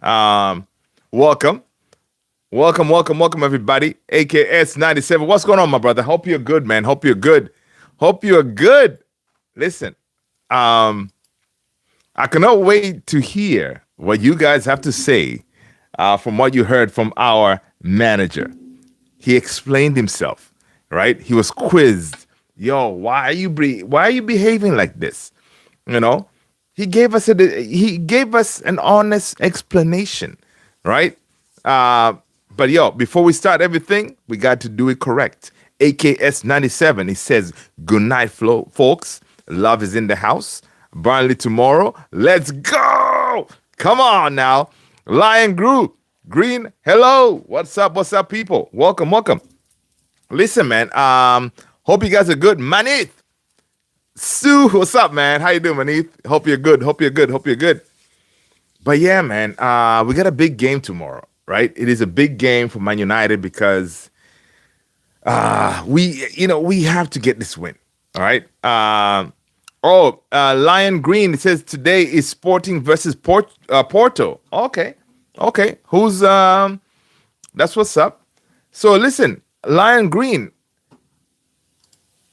Um, welcome, welcome, everybody. AKS 97. What's going on, my brother? Hope you're good, man. Hope you're good. Hope you're good. Listen, um, I cannot wait to hear what you guys have to say from what you heard from our manager. He explained himself, right? He was quizzed. Yo, why are you behaving like this? You know, he gave us an honest explanation, right? Uh, but yo, before we start everything, we got to do it correct. AKS 97. He says, "Good night, folks. Love is in the house. Burnley tomorrow. Let's go! Come on now, Lion Group." Green, hello. What's up? What's up, people? Welcome. Listen, man. Hope you guys are good. Manith, Sue, what's up, man? How you doing, Manith? Hope you're good. Hope you're good. But yeah, man. We got a big game tomorrow, right? It is a big game for Man United because we have to get this win. All right. Lion Green, it says today is Sporting versus Porto. Okay. Who's that's what's up. So listen, Lion Green,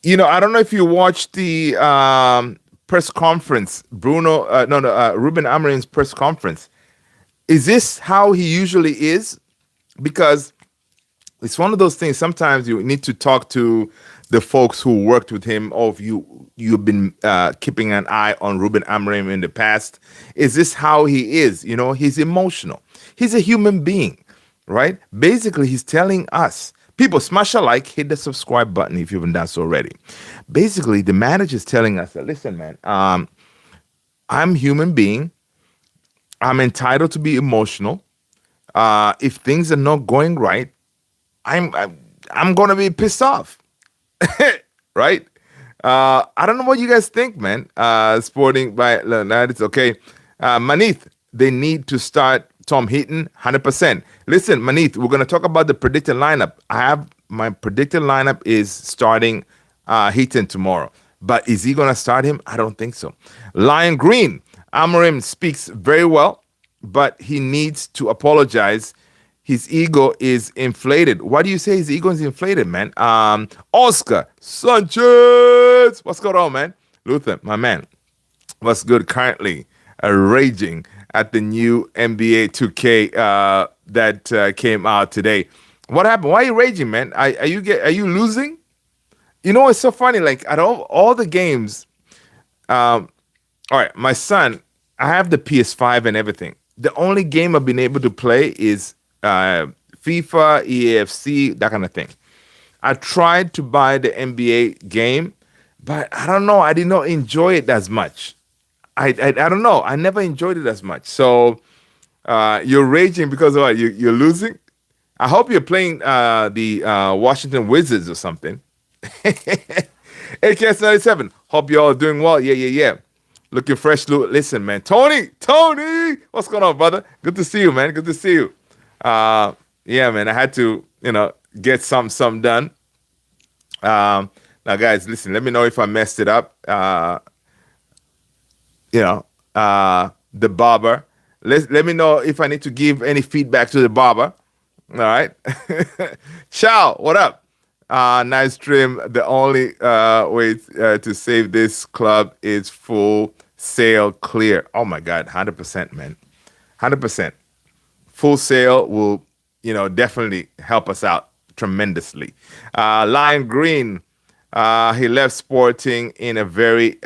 I don't know if you watched the press conference, Ruben Amorim's press conference. Is this how he usually is? Because it's one of those things. Sometimes you need to talk to the folks who worked with him, or if you've been keeping an eye on Ruben Amorim in the past. Is this how he is? He's emotional. He's a human being, right? Basically, he's telling us, people, smash a like, hit the subscribe button if you haven't done so already. Basically, the manager is telling us that, listen, man, I'm a human being. I'm entitled to be emotional. If things are not going right, I'm gonna be pissed off, right? I don't know what you guys think, man. Sporting by it's okay. Manith, they need to start Tom Heaton 100%. Listen, Manith, we're gonna talk about the predicted lineup. My predicted lineup is starting Heaton tomorrow, but is he gonna start him? I don't think so. Lion Green, Amorim speaks very well, but he needs to apologize. His ego is inflated. Why do you say his ego is inflated, man? Oscar Sanchez, what's going on, man? Luther, my man, what's good? Currently raging at the new NBA 2K that came out today. What happened? Why are you raging, man? Are you losing? It's so funny. Like at all the games. All right, my son, I have the PS5 and everything. The only game I've been able to play is FIFA, EAFC, that kind of thing. I tried to buy the NBA game, but I don't know. I did not enjoy it as much. I don't know. I never enjoyed it as much. So you're raging because of what? You're losing? I hope you're playing the Washington Wizards or something. AKS 97. Hope you all are doing well. Yeah. Looking fresh. Listen, man. Tony, what's going on, brother? Good to see you, man. Good to see you. Yeah, man. I had to, get some done. Now, guys, listen. Let me know if I messed it up. The barber. Let me know if I need to give any feedback to the barber. All right. Ciao. What up? Nice stream. The only way to save this club is full sale clear. Oh my God, 100%, man, 100%. Full sale will, definitely help us out tremendously. Lion Green, he left Sporting in a very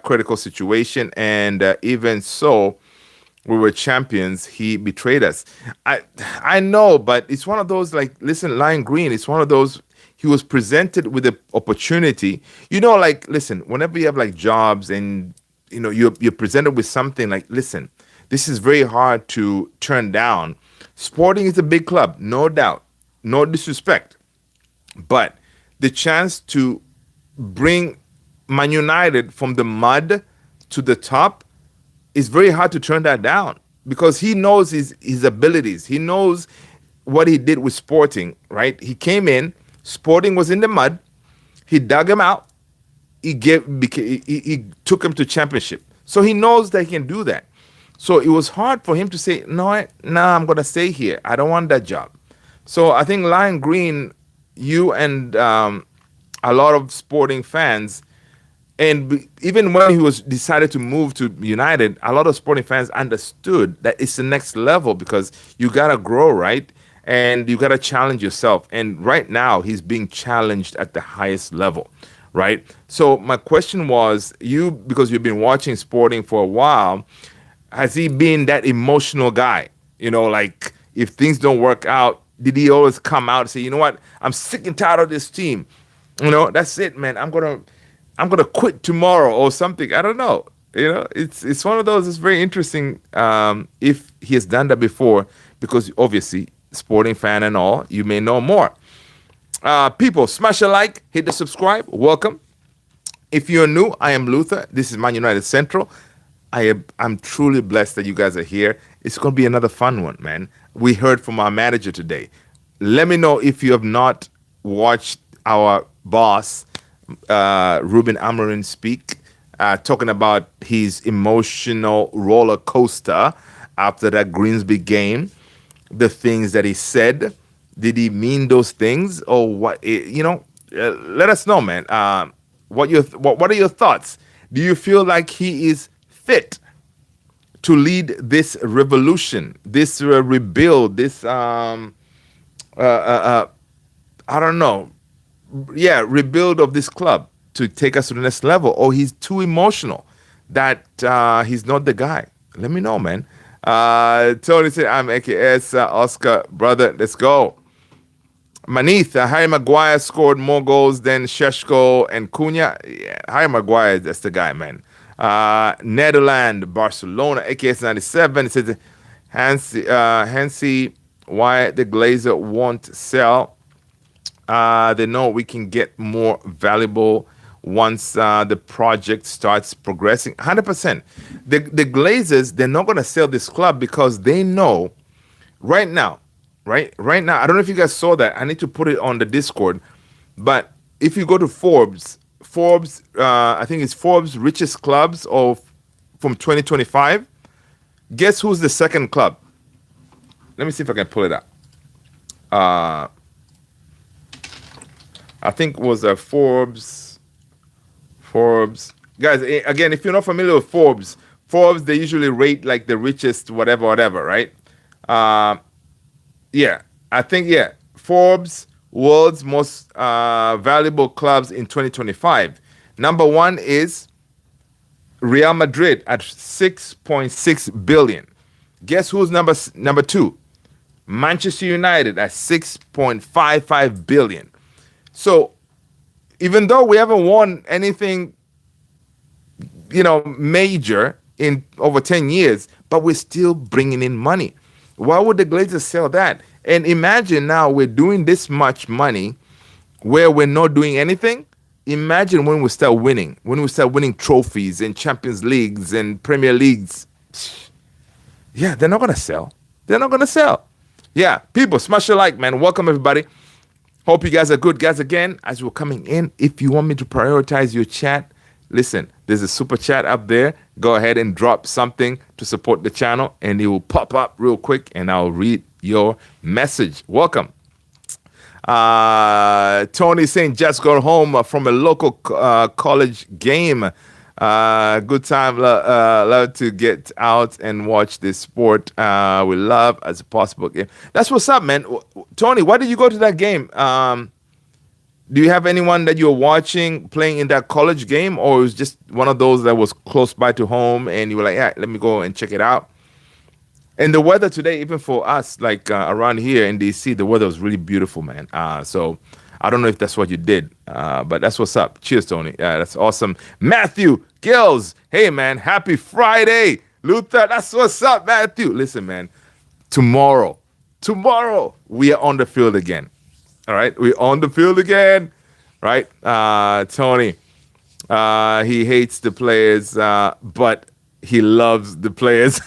critical situation, and even so, we were champions. He betrayed us. I know, but it's one of those, like, listen, Lion Green, it's one of those. He was presented with the opportunity. Listen, whenever you have like jobs and you're presented with something, like, listen, this is very hard to turn down. Sporting is a big club, no doubt, no disrespect, but the chance to bring Man United from the mud to the top is very hard to turn that down, because he knows his abilities. He knows what he did with Sporting, right? He came in, Sporting was in the mud. He dug him out. He took him to championship. So he knows that he can do that. So it was hard for him to say, no, nah, I'm going to stay here. I don't want that job. So I think Lion Green, you and a lot of sporting fans, and even when he was decided to move to United, a lot of sporting fans understood that it's the next level because you gotta grow, right? And you gotta challenge yourself. And right now, he's being challenged at the highest level, right? So my question was, you because you've been watching sporting for a while, has he been that emotional guy? Like if things don't work out, did he always come out and say, you know what, I'm sick and tired of this team. That's it, man. I'm gonna quit tomorrow or something. I don't know. It's one of those. It's very interesting if he has done that before, because obviously sporting fan and all, you may know more. People, smash a like, hit the subscribe. Welcome. If you're new, I am Luther. This is Man United Central. I'm truly blessed that you guys are here. It's going to be another fun one, man. We heard from our manager today. Let me know if you have not watched our boss, Ruben Amorim, speak, talking about his emotional roller coaster after that Greensby game, the things that he said. Did he mean those things or what? Let us know, man. What are your thoughts? Do you feel like he is fit to lead this revolution, this rebuild, this I don't know, rebuild of this club to take us to the next level, or he's too emotional that he's not the guy? Let me know, man. Tony said, I'm AKS Oscar, brother. Let's go. Manith, Harry Maguire scored more goals than Sheshko and Cunha. Yeah, Harry Maguire, that's the guy, man. Netherlands, Barcelona, AKS 97. It says, Hansi, why the Glazer won't sell? They know we can get more valuable once the project starts progressing. 100%. The Glazers, they're not going to sell this club because they know right now, right now, I don't know if you guys saw that. I need to put it on the Discord. But if you go to Forbes, I think it's Forbes richest clubs from 2025. Guess who's the second club? Let me see if I can pull it up. I think it was Forbes. Guys, again, if you're not familiar with Forbes, they usually rate like the richest whatever, right? I think Forbes world's most valuable clubs in 2025. Number one is Real Madrid at 6.6 billion. Guess who's number two? Manchester United at 6.55 billion. So even though we haven't won anything, major in over 10 years, but we're still bringing in money. Why would the Glazers sell that? And imagine now we're doing this much money where we're not doing anything. Imagine when we start winning trophies and Champions Leagues and Premier Leagues. Yeah, they're not going to sell. Yeah, people, smash a like, man. Welcome, everybody. Hope you guys are good. Guys, again, as you're coming in, if you want me to prioritize your chat, listen, there's a super chat up there. Go ahead and drop something to support the channel, and it will pop up real quick, and I'll read your message. Welcome. Tony saying just got home from a local college game. Good time. Love to get out and watch this sport we love as a possible game. That's what's up, man. Tony, why did you go to that game? Do you have anyone that you're watching playing in that college game, or it was just one of those that was close by to home and you were like, yeah, let me go and check it out? And the weather today, even for us, like around here in DC, the weather was really beautiful, man. So I don't know if that's what you did, but that's what's up. Cheers, Tony. That's awesome. Matthew Gills, hey, man, happy Friday. Luther, that's what's up, Matthew. Listen, man, tomorrow, we are on the field again. All right, we're on the field again, right? Tony, he hates the players, but he loves the players.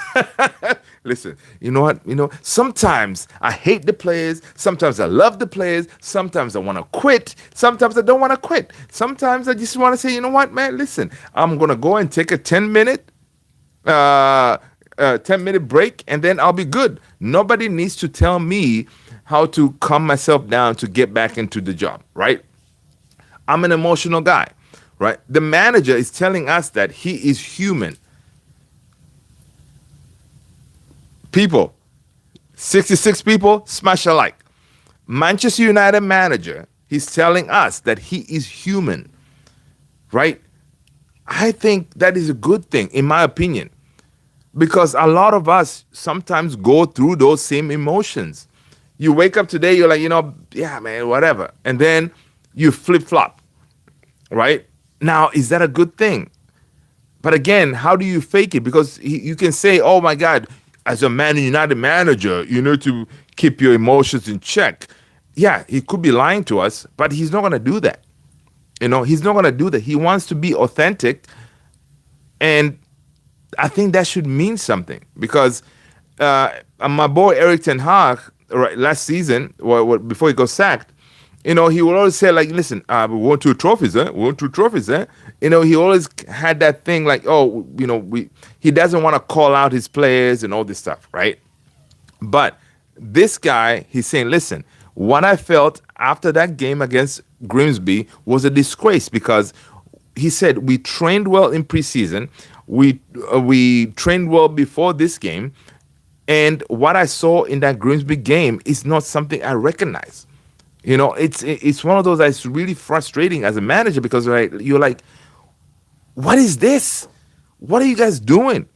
Listen, you know what? Sometimes I hate the players. Sometimes I love the players. Sometimes I want to quit. Sometimes I don't want to quit. Sometimes I just want to say, you know what, man? Listen, I'm going to go and take a 10-minute 10-minute break, and then I'll be good. Nobody needs to tell me how to calm myself down to get back into the job, right? I'm an emotional guy, right? The manager is telling us that he is human. People, 66 people, smash a like. Manchester United manager, he's telling us that he is human, right? I think that is a good thing, in my opinion, because a lot of us sometimes go through those same emotions. You wake up today, you're like, yeah, man, whatever. And then you flip flop, right? Now, is that a good thing? But again, how do you fake it? Because you can say, oh my God, as a Man United manager, you need to keep your emotions in check. Yeah, he could be lying to us, but he's not going to do that. He's not going to do that. He wants to be authentic. And I think that should mean something because my boy Eric Ten Hag, right, last season, before he got sacked, he would always say, like, listen, we won 2 trophies, eh? We won 2 trophies, eh? He always had that thing like, oh, he doesn't want to call out his players and all this stuff, right? But this guy, he's saying, listen, what I felt after that game against Grimsby was a disgrace because he said we trained well in preseason, we trained well before this game, and what I saw in that Grimsby game is not something I recognize. It's one of those that's really frustrating as a manager because you're like, what is this? What are you guys doing?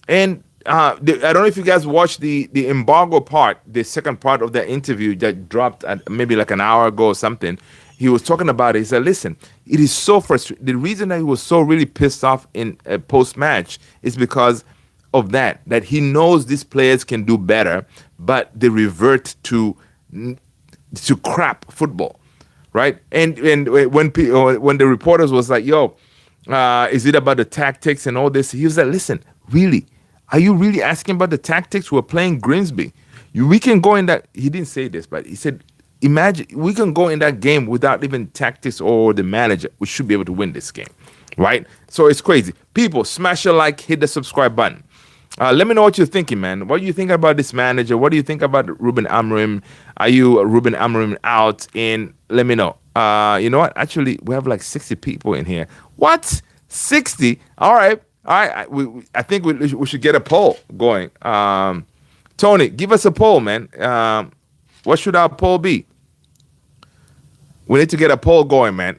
And I don't know if you guys watched the embargo part, the second part of that interview that dropped maybe like an hour ago or something. He was talking about it. He said, listen, it is so frustrating. The reason that he was so really pissed off in post-match is because of that he knows these players can do better, but they revert to crap football, right? And when the reporters was like, yo, is it about the tactics and all this? He was like, listen, really, are you really asking about the tactics? We're playing Grimsby. We can go in that. He didn't say this, but he said, imagine we can go in that game without even tactics or the manager. We should be able to win this game, right? So it's crazy. People, smash a like, hit the subscribe button. Let me know what you're thinking, man. What do you think about this manager? What do you think about Ruben Amorim? Are you Ruben Amorim out in? Let me know. You know what? Actually, we have like 60 people in here. What? 60? All right. I think we should get a poll going. Tony, give us a poll, man. What should our poll be? We need to get a poll going, man.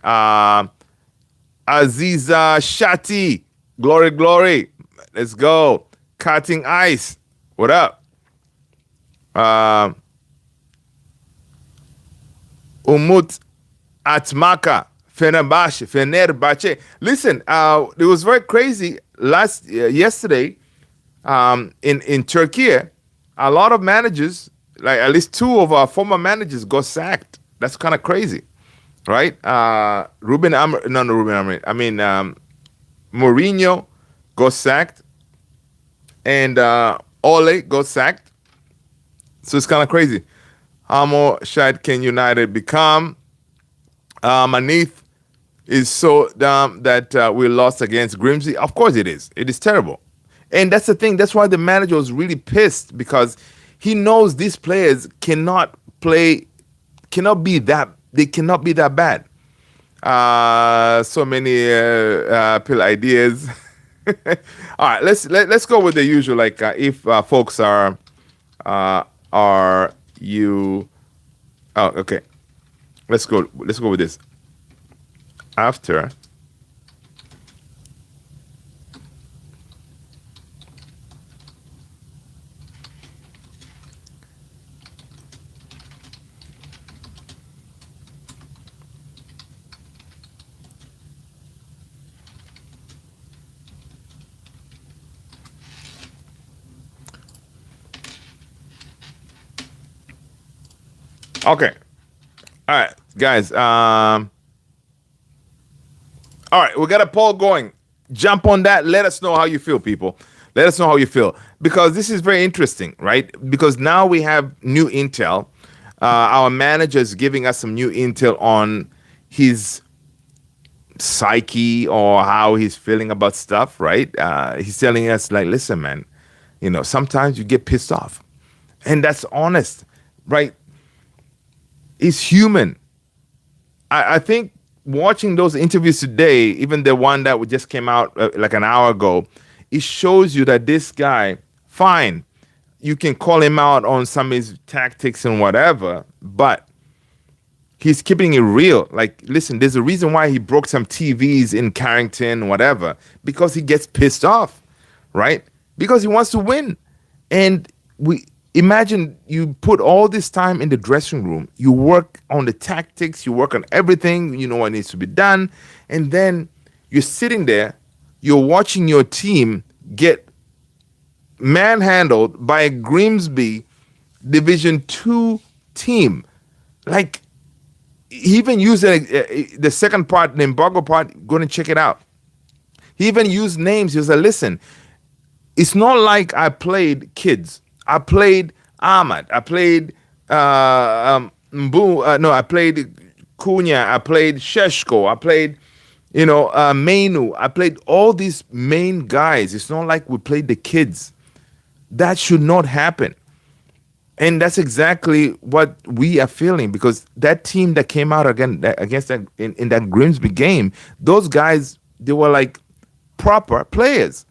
Aziza Shati, glory. Let's go. Cutting Ice, what up? Umut Atmaka, Fenerbahce. Listen, it was very crazy yesterday in Turkey. A lot of managers, like at least 2 of our former managers, got sacked. That's kind of crazy, right? Ruben Amorim. I mean, Mourinho got sacked. And Ole got sacked. So it's kind of crazy. How more shite can United become? Manith is so dumb that we lost against Grimsby. Of course it is. It is terrible. And that's the thing. That's why the manager was really pissed because he knows these players cannot be that bad. So many pill ideas. All right, let's go with the usual. Like, if folks are you? Oh, okay. Let's go with this. After. Okay. All right, guys. All right, we got a poll going. Jump on that. Let us know how you feel, people. Let us know how you feel because this is very interesting, right? Because now we have new intel. Our manager is giving us some new intel on his psyche or how he's feeling about stuff, right? He's telling us, like, listen, man, Sometimes you get pissed off. And that's honest, right? It's human. I think watching those interviews today, even the one that just came out like an hour ago, it shows you that this guy, fine, you can call him out on some of his tactics and whatever, but he's keeping it real. Like, listen, there's a reason why he broke some TVs in Carrington, whatever, because he gets pissed off, right? Because he wants to win. And we imagine you put all this time in the dressing room, you work on the tactics, you work on everything, you know what needs to be done, and then you're sitting there, you're watching your team get manhandled by a Grimsby Division 2 team. Like, he even used the second part, the embargo part, go and check it out. He even used names. He was like, listen, it's not like I played kids. I played Ahmad. I played I played Cunha. I played Sheshko. I played, Mainu. I played all these main guys. It's not like we played the kids. That should not happen. And that's exactly what we are feeling, because that team that came out against that in that Grimsby game, those guys, they were like proper players.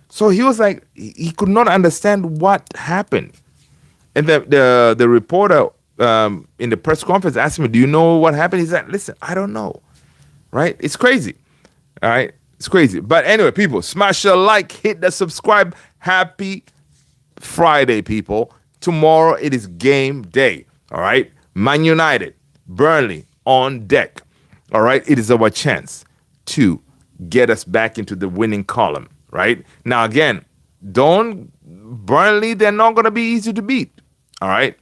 So he was like, he could not understand what happened. And the reporter in the press conference asked me, do you know what happened? He said, listen, I don't know. Right? It's crazy. All right? It's crazy. But anyway, people, smash a like, hit the subscribe. Happy Friday, people. Tomorrow it is game day. All right? Man United, Burnley on deck. All right? It is our chance to get us back into the winning column. Right? Now, again, Burnley, they're not going to be easy to beat. All right?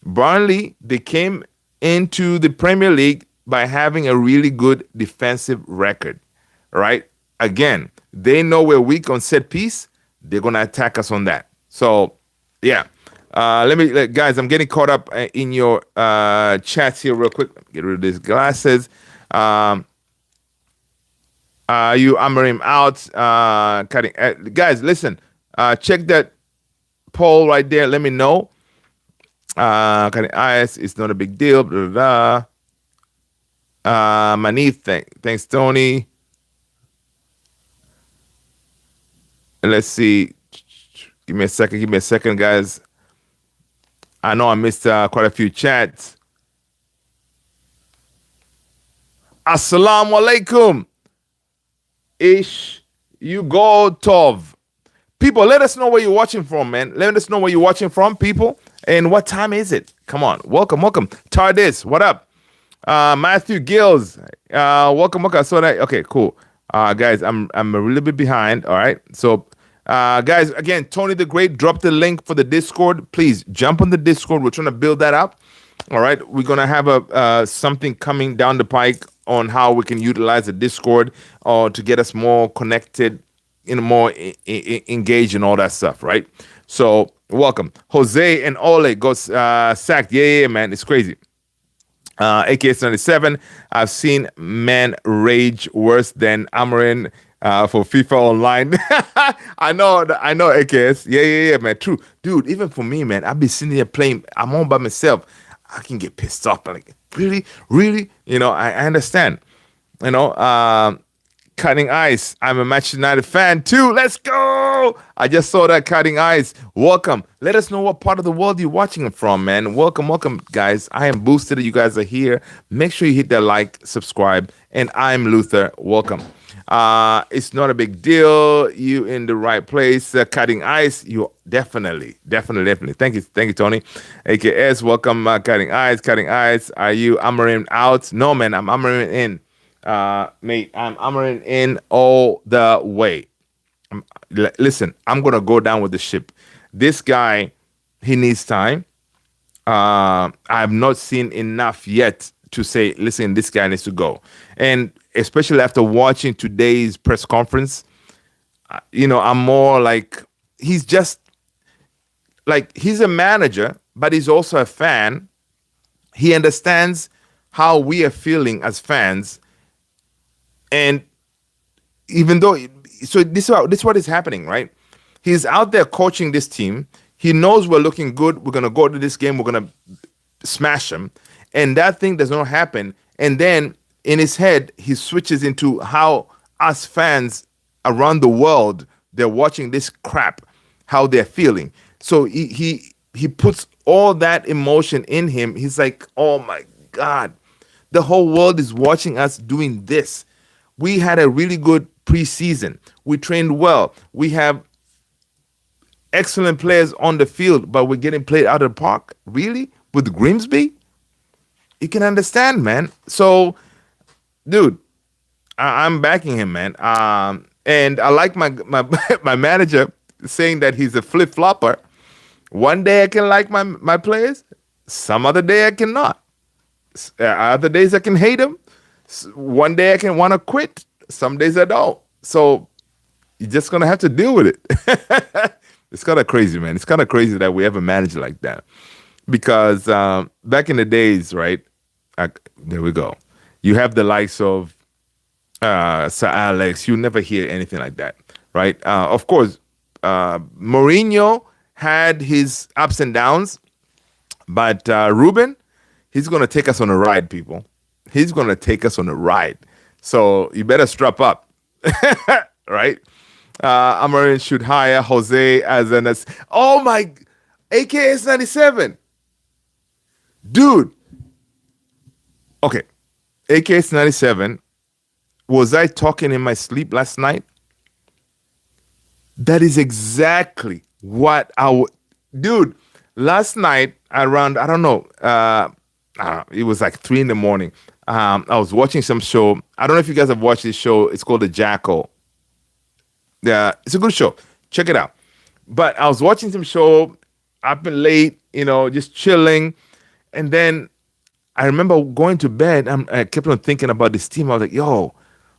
Burnley, they came into the Premier League by having a really good defensive record. All right? Again, they know we're weak on set piece. They're going to attack us on that. So, yeah. Guys, I'm getting caught up in your chats here real quick. Get rid of these glasses. You Amorim out. Cutting. Guys, listen. Check that poll right there. Let me know. Cutting eyes. It's not a big deal. Blah, blah, blah. Manith, thanks, Tony. Let's see. Give me a second, guys. I know I missed quite a few chats. Assalamu alaikum. Ish, you go Tov. People, let us know where you're watching from, man. Let us know where you're watching from, people. And what time is it? Come on. Welcome. Tardis, what up? Matthew Gills, welcome. I saw that. Okay, cool. Guys, I'm a little bit behind. All right. So, guys, again, Tony the Great dropped the link for the Discord. Please jump on the Discord. We're trying to build that up. All right. We're going to have something coming down the pike on how we can utilize the Discord to get us more connected, more engaged and all that stuff, right? So, welcome. Jose and Ole got sacked. Yeah, man. It's crazy. AKS97, I've seen man rage worse than Amorim for FIFA Online. I know, AKS. Yeah, man. True. Dude, even for me, man, I've been sitting here playing. I'm on by myself. I can get pissed off. I'm like, really? I understand. Cutting Ice. I'm a Manchester United fan too. Let's go. I just saw that. Cutting Ice. Welcome. Let us know what part of the world you're watching it from, man. Welcome, guys. I am boosted. You guys are here. Make sure you hit that like, subscribe. And I'm Luther. Welcome. It's not a big deal. You in the right place. Cutting Ice. You definitely. Thank you, Tony. AKS. Welcome, Cutting Ice. Are you Amorim out? No, man. I'm Amorim in. Mate, I'm Amorim in all the way. Listen, I'm gonna go down with the ship. This guy, he needs time. I have not seen enough yet to say, listen, this guy needs to go. And especially after watching today's press conference, I'm more like, he's just like, he's a manager, but he's also a fan. He understands how we are feeling as fans. And even though, so this is what is happening, right? He's out there coaching this team. He knows we're looking good. We're gonna go to this game. We're gonna smash them, and that thing does not happen. And then in his head, he switches into how us fans around the world they're watching this crap, how they're feeling. So he puts all that emotion in him. He's like, oh my God, the whole world is watching us doing this. We had a really good preseason. We trained well. We have excellent players on the field, but we're getting played out of the park. Really? With Grimsby? You can understand, man. So, dude, I'm backing him, man. And I like my my manager saying that he's a flip flopper. One day I can like my players, some other day I cannot. Other days I can hate them. One day I can want to quit. Some days I don't. So you're just gonna have to deal with it. It's kind of crazy, man. It's kind of crazy that we have a manager like that. Because back in the days, right? There we go. You have the likes of Sir Alex. You never hear anything like that, right? Of course, Mourinho had his ups and downs, but Ruben, he's going to take us on a ride, people. He's going to take us on a ride. So you better strap up, right? Amorim should hire Jose as an oh my AKS 97. Dude. Okay. AKS 97. Was I talking in my sleep last night? That is exactly what dude, last night around, I don't know, it was like 3 a.m. I was watching some show. I don't know if you guys have watched this show. It's called The Jackal. Yeah, it's a good show. Check it out. But I was watching some show up and late, just chilling. And then I remember going to bed. I kept on thinking about this team. I was like, yo,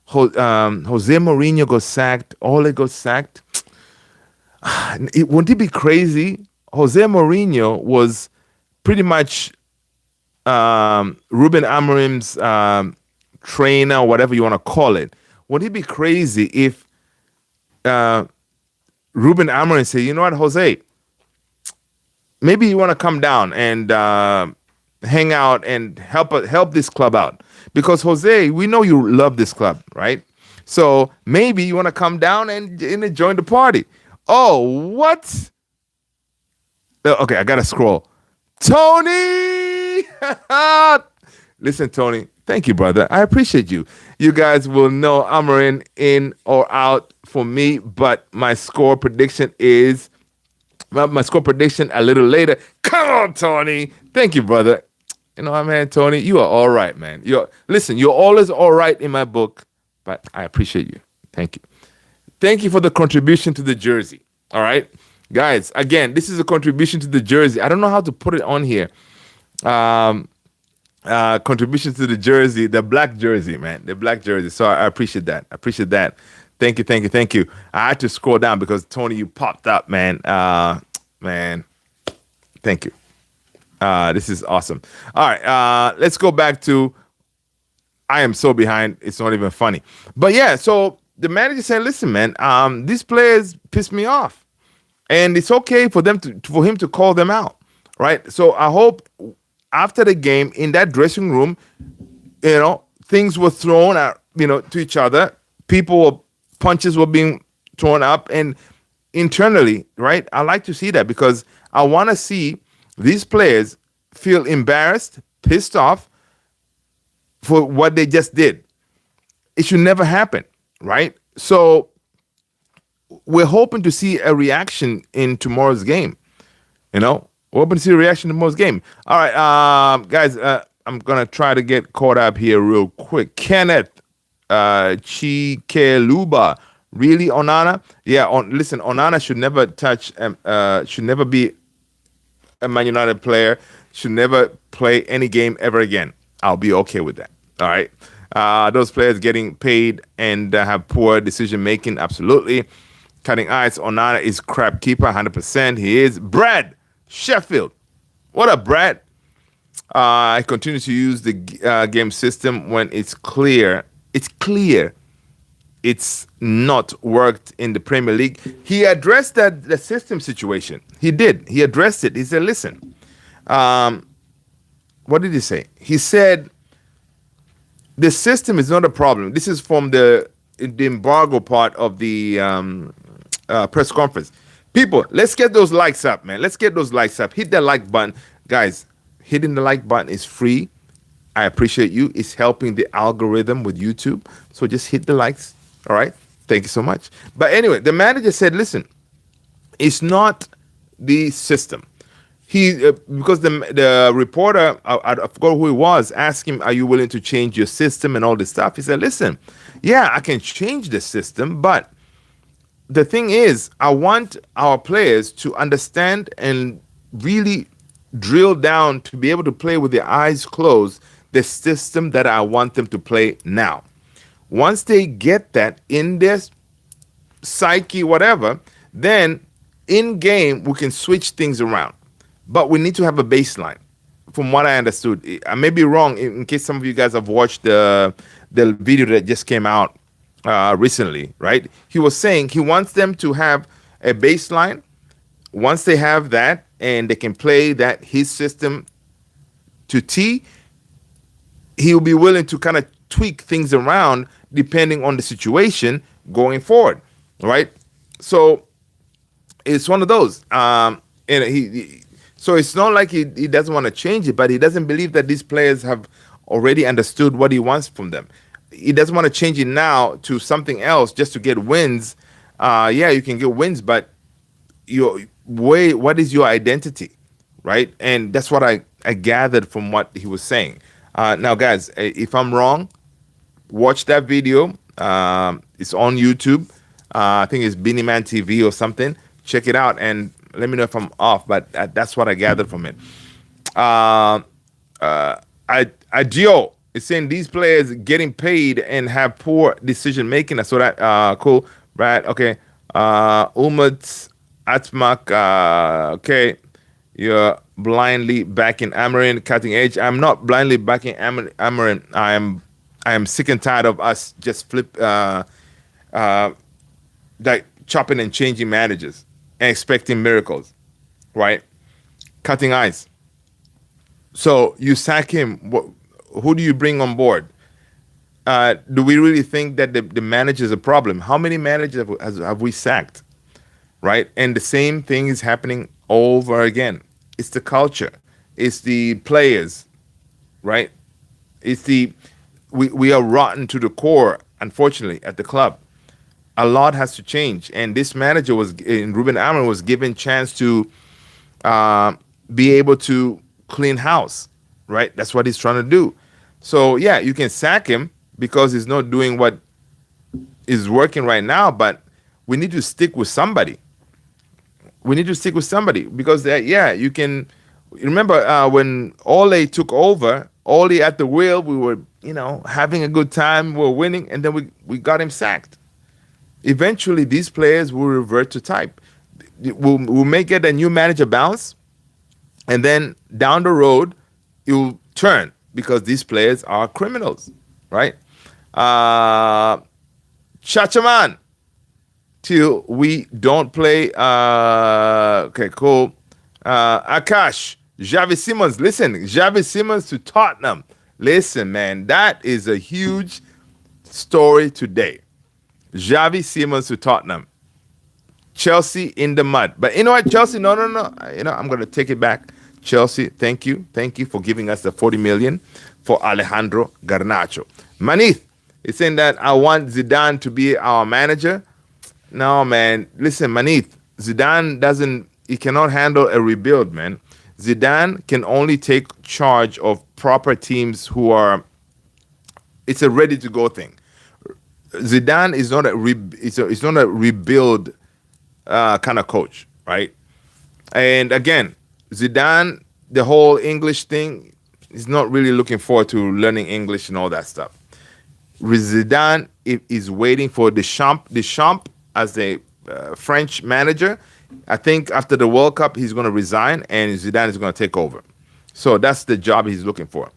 Jose Mourinho got sacked. Ole got sacked. Wouldn't it be crazy? Jose Mourinho was pretty much Ruben Amorim's trainer, whatever you want to call it. Wouldn't it be crazy if Ruben Amorim said, you know what, Jose, maybe you want to come down and hang out and help this club out? Because Jose, we know you love this club, right? So maybe you want to come down and join the party. Oh, what? Okay, I gotta scroll. Tony! Listen, Tony, thank you, brother. I appreciate you. You guys will know Amorim in or out for me, but my score prediction is my score prediction a little later. Come on, Tony. Thank you, brother. You know what, man, Tony? You are all right, man. Listen, you're always all right in my book, but I appreciate you. Thank you. Thank you for the contribution to the jersey. All right, guys. Again, this is a contribution to the jersey. I don't know how to put it on here. Contribution to the jersey, the black jersey, man, the black jersey. So I appreciate that. Thank you. I had to scroll down because Tony, you popped up, man. Man, thank you. This is awesome. All right, let's go back to. I am so behind. It's not even funny. But yeah, so the manager said, "Listen, man, these players piss me off, and it's okay for him to call them out, right?" So I hope after the game in that dressing room, things were thrown at to each other. Punches were being thrown up, and internally, right? I like to see that because I want to see these players feel embarrassed, pissed off for what they just did. It should never happen, right? So we're hoping to see a reaction in tomorrow's game. We're hoping to see a reaction in tomorrow's game. All right, guys, I'm going to try to get caught up here real quick. Kenneth Chikeluba. Really, Onana? Yeah, listen, Onana should never should never be a Man United player, should never play any game ever again. I'll be okay with that. All right. Those players getting paid and have poor decision making, absolutely. Cutting ice, Onana is crap keeper, 100%. He is. Brad Sheffield. What up, Brad? I continue to use the game system when it's clear. It's clear it's not worked in the Premier League. He addressed that the system situation. He did. He addressed it. He said, "Listen, um, what did he say? He said the system is not a problem." This is from the embargo part of the press conference. People, let's get those likes up, man. Let's get those likes up. Hit that like button, guys. Hitting the like button is free. I appreciate you. It's helping the algorithm with YouTube. So just hit the likes. All right. Thank you so much. But anyway, the manager said, "Listen, it's not the system." Because the reporter, I forgot who it was, asked him, "Are you willing to change your system and all this stuff?" He said, "Listen, yeah, I can change the system, but the thing is, I want our players to understand and really drill down to be able to play with their eyes closed the system that I want them to play now. Once they get that in their psyche, whatever, then in game we can switch things around. But we need to have a baseline." From what I understood, I may be wrong. In case some of you guys have watched the video that just came out recently, right? He was saying he wants them to have a baseline. Once they have that and they can play that his system to T, he'll be willing to kind of tweak things around depending on the situation going forward, right? So it's one of those. And so it's not like he doesn't want to change it, but he doesn't believe that these players have already understood what he wants from them. He doesn't want to change it now to something else just to get wins. Yeah, you can get wins, but what is your identity, right? And that's what I gathered from what he was saying. Now, guys, if I'm wrong, watch that video. It's on YouTube. I think it's Beanie Man TV or something. Check it out and let me know if I'm off, but that's what I gathered from it. Adio is saying these players getting paid and have poor decision making. That's what cool. Right. Okay. Umut Atmak. Okay. You're blindly backing Amorim, cutting edge. I'm not blindly backing Amorim. I am sick and tired of us just like chopping and changing managers and expecting miracles, right? Cutting ice. So you sack him. Who do you bring on board? Do we really think that the manager is a problem? How many managers have we sacked, right? And the same thing is happening over again. It's the culture. It's the players, right? We are rotten to the core, unfortunately, at the club. A lot has to change, and this manager Ruben Amorim was given chance to be able to clean house, right? That's what he's trying to do. So yeah, you can sack him because he's not doing what is working right now, but we need to stick with somebody. We need to stick with somebody because you can remember when Ole took over. Ole at the wheel, we were having a good time, we were winning, and then we got him sacked. Eventually, these players will revert to type. We may get a new manager bounce, and then down the road, it will turn because these players are criminals, right? Chachaman, till we don't play. Okay, cool. Akash, Xavi Simons. Listen, Xavi Simons to Tottenham. Listen, man, that is a huge story today. Xavi Simons to Tottenham. Chelsea in the mud. But you know what, Chelsea? No. I'm going to take it back. Chelsea, thank you. Thank you for giving us the 40 million for Alejandro Garnacho. Manith is saying that I want Zidane to be our manager. No, man. Listen, Manith, he cannot handle a rebuild, man. Zidane can only take charge of proper teams it's a ready-to-go thing. Zidane is not it's not a rebuild kind of coach, right? And again, Zidane, the whole English thing, is not really looking forward to learning English and all that stuff. Zidane is waiting for Deschamps as the French manager. I think after the World Cup, he's going to resign and Zidane is going to take over. So that's the job he's looking for.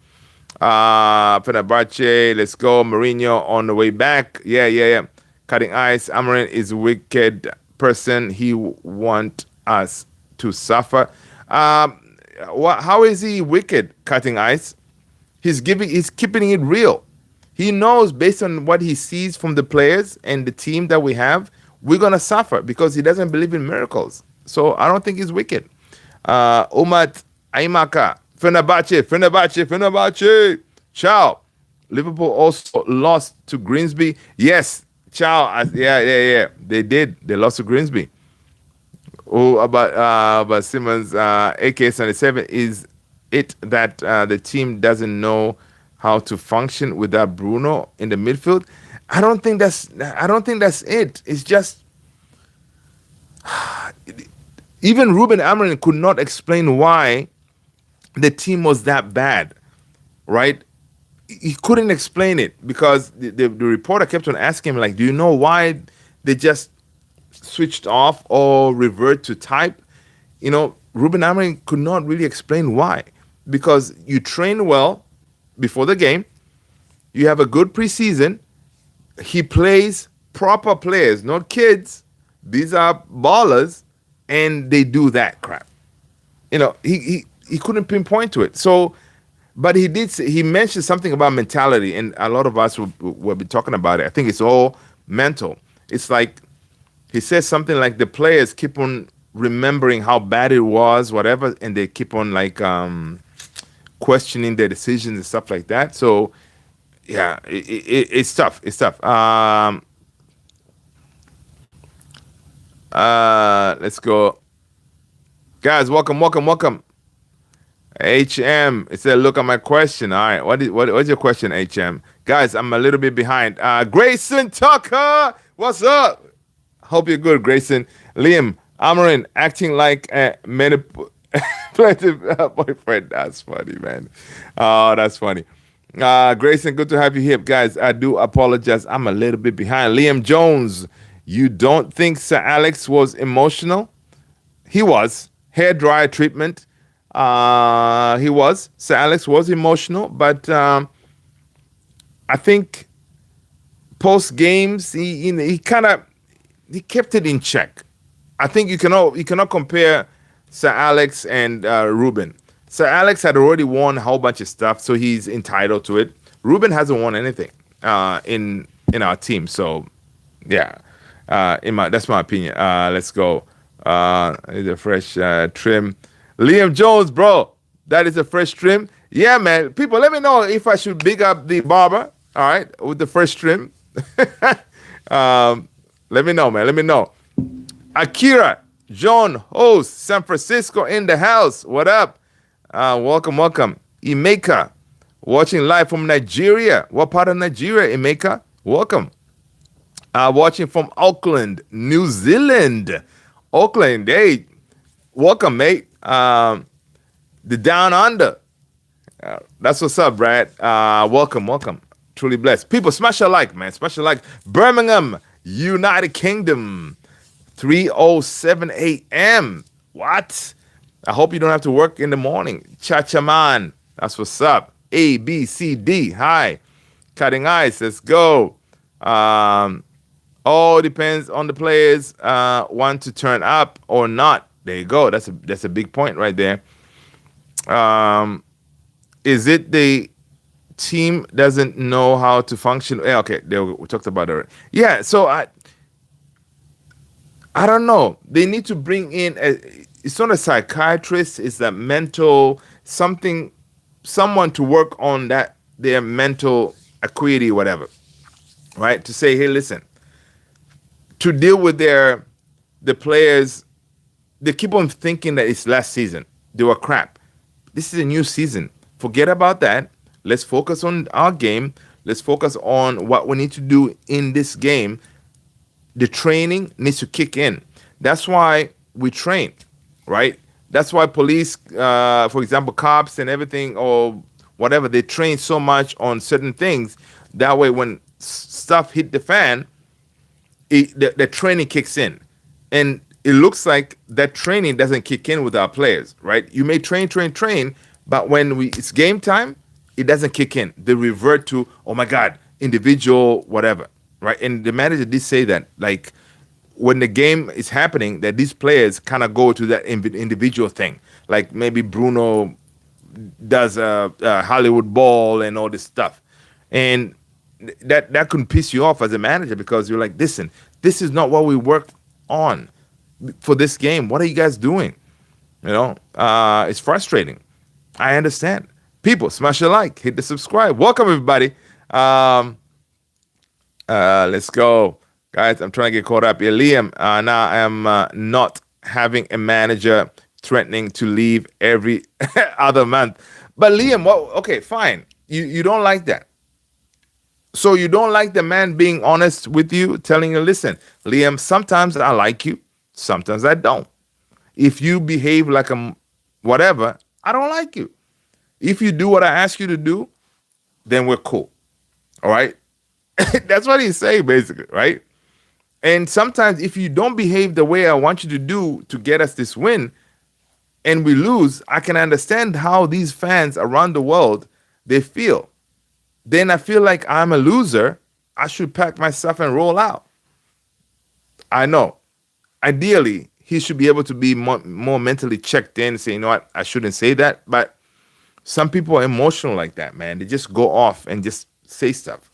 Fenerbahce, let's go. Mourinho on the way back. Yeah. Cutting ice. Amarin is a wicked person. He want us to suffer. How is he wicked? Cutting ice. He's keeping it real. He knows based on what he sees from the players and the team that we have, we're gonna suffer because he doesn't believe in miracles. So I don't think he's wicked. Umat Aimaka, Fenerbahce. Ciao. Liverpool also lost to Grimsby. Yes, ciao. Yeah. They did. They lost to Grimsby. Oh, about Simmons, AK-77, is it that the team doesn't know how to function without Bruno in the midfield? I don't think that's it. It's just even Ruben Amorim could not explain why the team was that bad, right? He couldn't explain it because the reporter kept on asking him, like, do you know why they just switched off or revert to type? Ruben Amorim could not really explain why. Because you train well before the game, you have a good preseason, he plays proper players, not kids. These are ballers, and they do that crap. He couldn't pinpoint to it. So, but he mentioned something about mentality, and a lot of us will be talking about it. I think it's all mental. It's like he says something like the players keep on remembering how bad it was, whatever, and they keep on like questioning their decisions and stuff like that. So, yeah, it's tough. It's tough. Let's go, guys. Welcome. HM, it said, look at my question. All right, what's your question, HM? Guys, I'm a little bit behind. Grayson Tucker, what's up? Hope you're good, Grayson. Liam Amarin acting like a manipulative boyfriend. That's funny, man. Oh, that's funny. Grayson, good to have you here, guys. I do apologize. I'm a little bit behind. Liam Jones, you don't think Sir Alex was emotional? He was. Hair dryer treatment. He was. Sir Alex was emotional, but I think post games he kept it in check. I think you cannot compare Sir Alex and Ruben. Sir Alex had already won a whole bunch of stuff, so he's entitled to it. Ruben hasn't won anything in our team, so yeah. That's my opinion. Let's go. Is a fresh trim. Liam Jones, bro, that is a fresh trim. Yeah, man. People, let me know if I should big up the barber. All right, with the fresh trim. Let me know, man. Let me know. Akira, John, host, San Francisco in the house. What up? Welcome. Emeka, watching live from Nigeria. What part of Nigeria, Emeka? Welcome. Watching from Auckland, New Zealand. Auckland, hey, welcome, mate. The Down Under. That's what's up, Brad. Welcome. Truly blessed. People, smash a like, man. Smash a like. Birmingham, United Kingdom, 3:07 a.m. What? I hope you don't have to work in the morning. Chachaman, that's what's up. A, B, C, D, hi. Cutting ice, let's go. All depends on the players want to turn up or not. There you go. That's a big point right there. Is it the team doesn't know how to function? Yeah, okay, we talked about it already. Yeah, so I don't know. They need to bring in it's not a psychiatrist, it's a mental someone to work on their mental acuity, whatever. Right? To say, hey, listen, to deal with the players, they keep on thinking that it's last season. They were crap. This is a new season. Forget about that. Let's focus on our game. Let's focus on what we need to do in this game. The training needs to kick in. That's why we train, right? That's why police, for example, cops and everything or whatever, they train so much on certain things. That way when stuff hit the fan, the training kicks in. And it looks like that training doesn't kick in with our players, right? You may train, but when it's game time, it doesn't kick in. They revert to, oh my God, individual, whatever. right? And the manager did say that, like, when the game is happening, that these players kind of go to that individual thing. Like maybe Bruno does a Hollywood ball and all this stuff, and that can piss you off as a manager because you're like, listen, this is not what we worked on for this game. What are you guys doing? It's frustrating. I understand. People, smash a like, hit the subscribe. Welcome everybody. Let's go, guys. I'm trying to get caught up here. Liam, now I'm not having a manager threatening to leave every other month. But Liam, well, okay, fine. You don't like that. So you don't like the man being honest with you, telling you, listen, Liam, sometimes I like you, sometimes I don't. If you behave like a whatever, I don't like you. If you do what I ask you to do, then we're cool. All right? That's what he's saying, basically, right? And sometimes if you don't behave the way I want you to do to get us this win and we lose, I can understand how these fans around the world, they feel. Then I feel like I'm a loser. I should pack my stuff and roll out. I know. Ideally, he should be able to be more mentally checked in and say, you know what, I shouldn't say that. But some people are emotional like that, man. They just go off and just say stuff.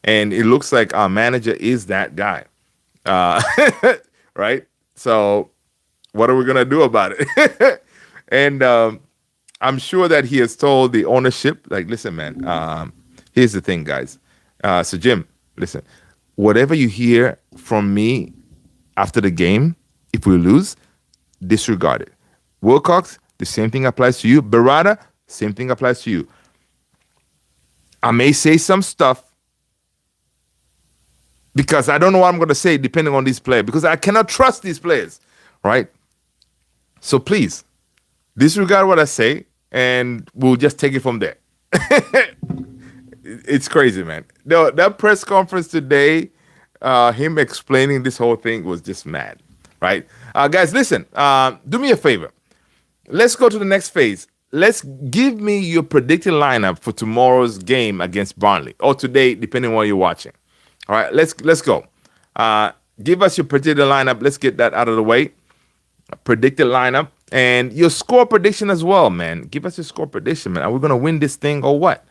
And it looks like our manager is that guy. Right? So what are we going to do about it? And I'm sure that he has told the ownership, like, listen, man, here's the thing, guys. So, Jim, listen, whatever you hear from me after the game, if we lose, disregard it. Wilcox, the same thing applies to you. Berada, same thing applies to you. I may say some stuff because I don't know what I'm going to say depending on these players because I cannot trust these players, right? So please, disregard what I say and we'll just take it from there. It's crazy, man. No, that press conference today, him explaining this whole thing was just mad, right? Guys, listen, do me a favor. Let's go to the next phase. Let's give me your predicted lineup for tomorrow's game against Burnley or today, depending on what you're watching. All right, let's go. Give us your predicted lineup. Let's get that out of the way. Predicted lineup and your score prediction as well, man. Give us your score prediction, man. Are we gonna win this thing or what?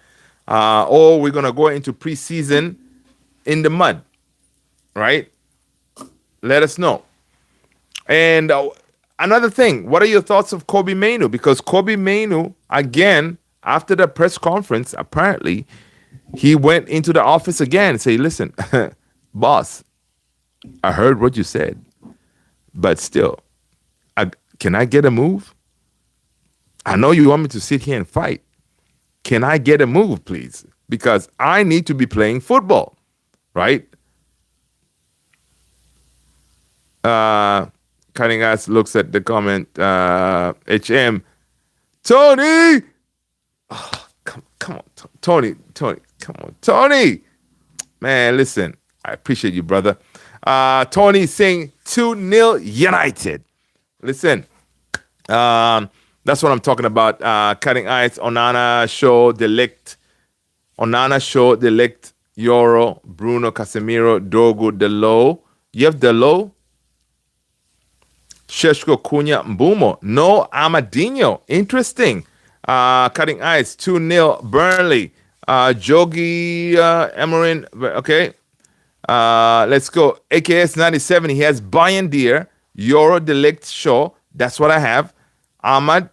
Or we're gonna go into preseason in the mud, right? Let us know. And another thing, what are your thoughts of Kobe Mainu? Because Kobe Mainu, again, after the press conference, apparently, he went into the office again and said, listen, boss, I heard what you said, but still, can I get a move? I know you want me to sit here and fight. Can I get a move, please? Because I need to be playing football, right? Cutting Ass looks at the comment, HM, Tony! Oh, come on, Tony, come on, Tony! Man, listen, I appreciate you, brother. Tony saying 2-0 United. Listen, that's what I'm talking about. Cutting Ice, Onana, Shaw, Delict, Euro, Bruno, Casemiro, Dogu, Delo. You have Delo, Sheshko, Cunha, Mbumo. No Amadinho. Interesting. Cutting Ice, 2-0 Burnley. Jogi Amorim. Okay. Let's go. AKS 97. He has Bayern Deer, Euro, Delict, Shaw. That's what I have. Ahmad,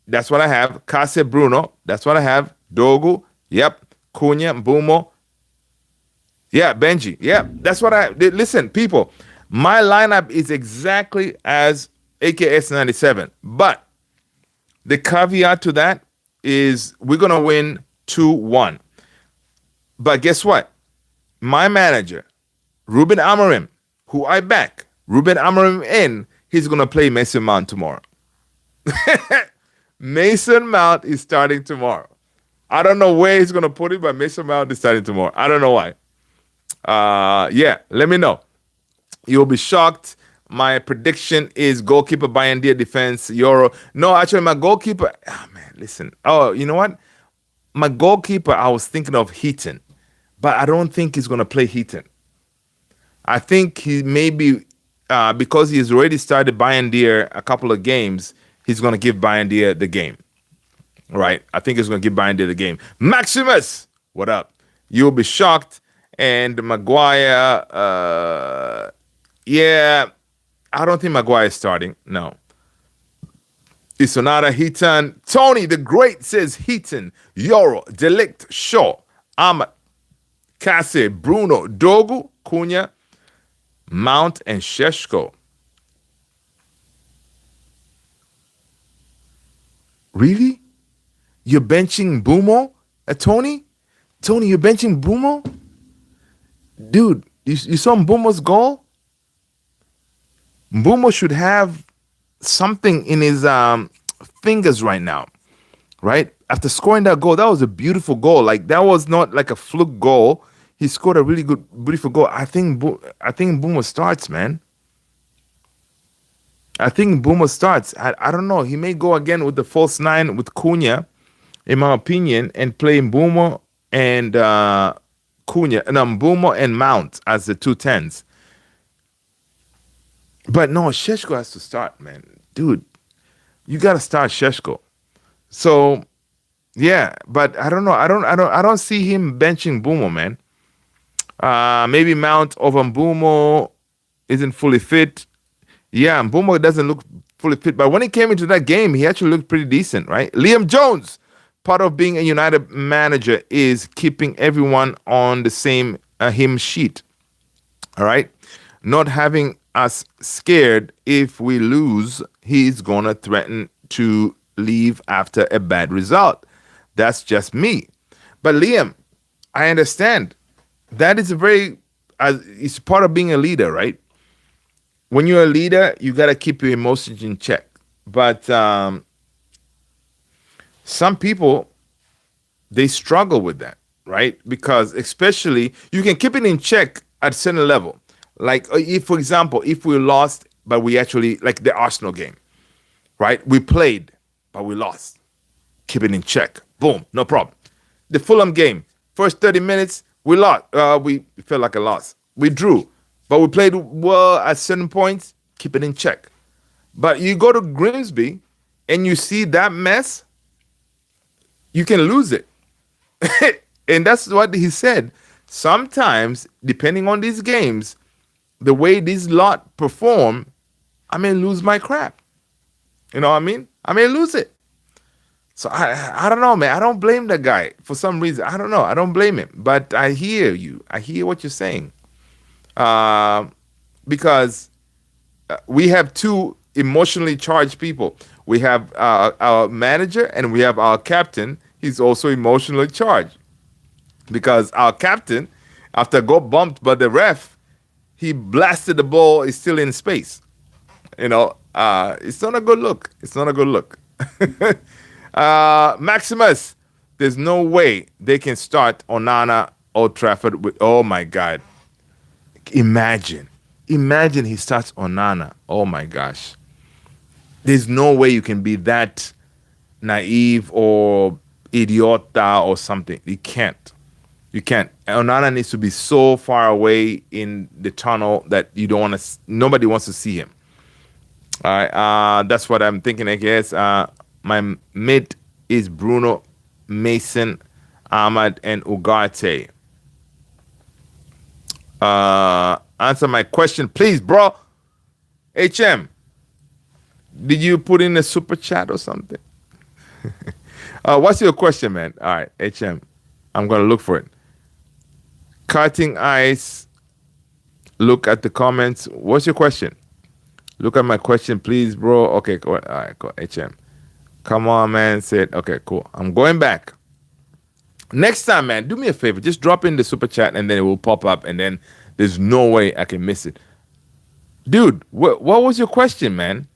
that's what I have. Case Bruno, that's what I have. Dogu, yep. Cunha, Mbumo. Yeah, Benji, yeah, that's what I... Listen, people, my lineup is exactly as AKS 97. But the caveat to that is we're going to win 2-1. But guess what? My manager, Ruben Amorim, who I back, Ruben Amorim in, he's going to play Mason Mount tomorrow. Mason Mount is starting tomorrow. I don't know where he's going to put it, but Mason Mount is starting tomorrow. I don't know why. Yeah, let me know. You'll be shocked. My prediction is goalkeeper Bayern Deer, defense Euro. No, actually, my goalkeeper... Oh, man, listen. Oh, you know what? My goalkeeper, I was thinking of Heaton, but I don't think he's going to play Heaton. I think he maybe because he's already started Bayern Deer a couple of games, he's going to give Bayern Deer the game. Right? I think he's going to give Bayern Deer the game. Maximus, what up? You'll be shocked. And Maguire, yeah, I don't think Maguire is starting. No. Is Sonata, Heaton. Tony the Great says Heaton, Yoro, Delict, Shaw, Ahmad, Kase, Bruno, Dogu, Cunha, Mount, and Sheshko. Really? You're benching Bumo? Tony? Tony, you're benching Bumo? Dude, you saw Mbumo's goal? Mbumo should have something in his fingers right now, right? After scoring that goal, that was a beautiful goal. Like that was not like a fluke goal. He scored a really good, beautiful goal. I think Mbumo starts, man. I think Mbumo starts. I don't know. He may go again with the false nine with Cunha, in my opinion, and play Mbumo and Cunha, no, Mbumo and Mount as the two tens. But no, Sheshko has to start, man. Dude, you gotta start Sheshko. So yeah, but I don't know. I don't see him benching Mbumo, man. Maybe Mount over Mbumo isn't fully fit. Yeah, Mbumo doesn't look fully fit, but when he came into that game, he actually looked pretty decent, right? Liam Jones, part of being a United manager is keeping everyone on the same hymn sheet. All right, not having us scared if we lose. He's gonna threaten to leave after a bad result. That's just me. But Liam, I understand. That is a very, it's part of being a leader, right? When you're a leader, you got to keep your emotions in check. But some people, they struggle with that, right? Because especially, you can keep it in check at a certain level. Like, if, for example, if we lost, but we actually, like the Arsenal game, right? We played, but we lost. Keep it in check. Boom, no problem. The Fulham game, first 30 minutes, we lost. We felt like a loss. We drew, but we played well at certain points. Keep it in check. But you go to Grimsby and you see that mess, you can lose it. And that's what he said. Sometimes, depending on these games, the way these lot perform, I may lose my crap. You know what I mean? I may lose it. So I don't know, man. I don't blame the guy for some reason. I don't know. I don't blame him. But I hear you. I hear what you're saying. Because we have two emotionally charged people. We have our manager and we have our captain. He's also emotionally charged. Because our captain, after got bumped by the ref, he blasted the ball. It's still in space. You know, it's not a good look. It's not a good look. Maximus, there's no way they can start Onana Old Trafford with, oh my God. Imagine he starts Onana. Oh my gosh. There's no way you can be that naive or idiota or something. You can't. You can't. Onana needs to be so far away in the tunnel that you don't want to, nobody wants to see him. All right. That's what I'm thinking, I guess. My mid is Bruno, Mason, Ahmad, and Ugarte. Answer my question, please, bro. HM, did you put in a super chat or something? What's your question, man? All right, HM, I'm going to look for it. Cutting ice. Look at the comments. What's your question? Look at my question, please, bro. Okay, cool. All right, cool. HM. Come on, man. Say it. Okay, cool. I'm going back. Next time, man, do me a favor. Just drop in the super chat and then it will pop up and then there's no way I can miss it. Dude, what was your question, man?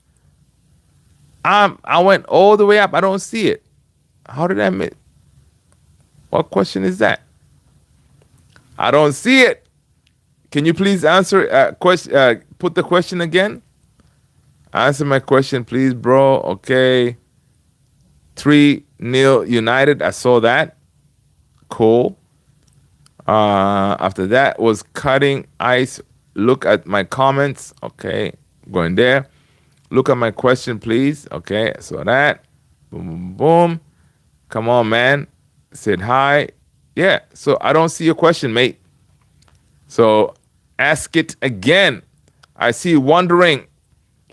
I went all the way up. I don't see it. How did I miss? What question is that? I don't see it. Can you please answer put the question again? Answer my question, please, bro. Okay. 3-0 United. I saw that. Cool. After that was cutting ice. look at my comments. Okay, going there. Look at my question, please. Okay, so that. Boom, boom, boom. Come on, man. Said hi. Yeah, so I don't see your question, mate. So ask it again. I see you wondering.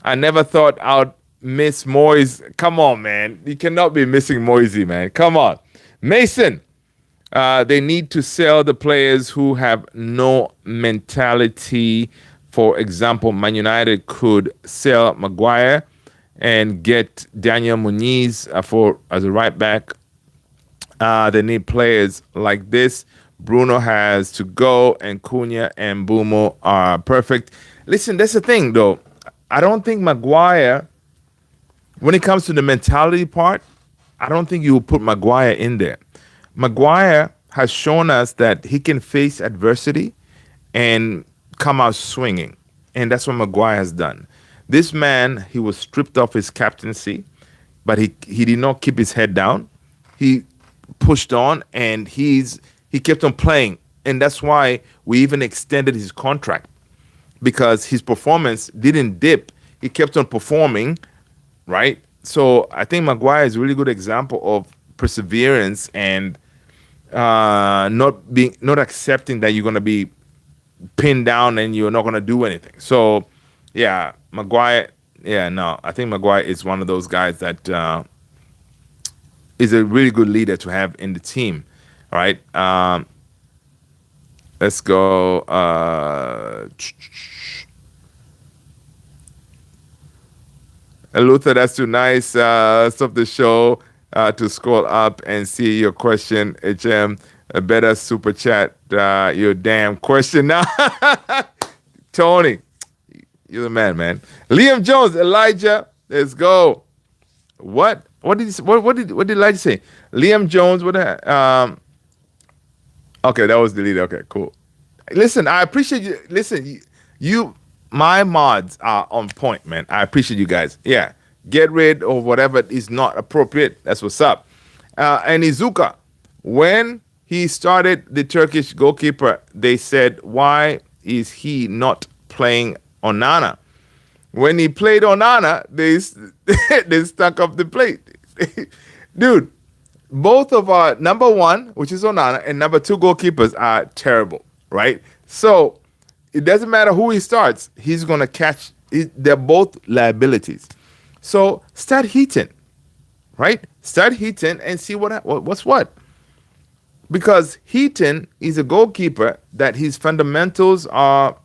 I never thought I'd miss Moyes. Come on, man. You cannot be missing Moisey, man. Come on. Mason, they need to sell the players who have no mentality. For example, Man United could sell Maguire and get Daniel Muniz for as a right back. They need players like this. Bruno has to go, and Cunha and Bumo are perfect. Listen, that's the thing, though. I don't think Maguire, when it comes to the mentality part, I don't think you will put Maguire in there. Maguire has shown us that he can face adversity and come out swinging. And that's what Maguire has done. This man, he was stripped of his captaincy, but he did not keep his head down. He pushed on, and he kept on playing. And that's why we even extended his contract, because his performance didn't dip. He kept on performing, right? So I think Maguire is a really good example of perseverance and not accepting that you're going to be pinned down and you're not going to do anything. So yeah, Maguire. Yeah, no, I think Maguire is one of those guys that is a really good leader to have in the team. All right. Let's go. Luther, that's too nice. Stop the show to scroll up and see your question. HM, a better super chat your damn question now. Tony, you're the man. Liam Jones, Elijah, let's go. What did Elijah say? Liam Jones, okay, that was deleted. Okay, cool. Listen, I appreciate you. Listen, you my mods are on point, man. I appreciate you guys. Yeah, get rid of whatever is not appropriate. That's what's up. And Izuka, when he started the Turkish goalkeeper, they said, why is he not playing Onana? When he played Onana, they stuck up the plate. Dude, both of our number one, which is Onana, and number two goalkeepers are terrible, right? So it doesn't matter who he starts, he's going to catch. They're both liabilities. So start heating, right? Start heating and see what's what. Because Heaton is a goalkeeper that his fundamentals are,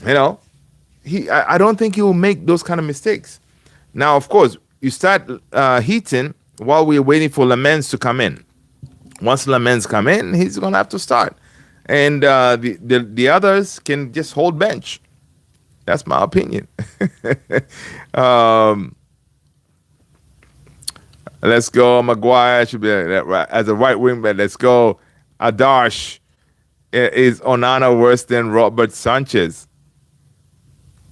I don't think he will make those kind of mistakes. Now, of course, you start Heaton while we're waiting for Lamens to come in. Once Lamens come in, he's going to have to start. And the others can just hold bench. That's my opinion. Let's go. Maguire should be as a right wing back. Let's go. Adarsh. Is Onana worse than Robert Sanchez?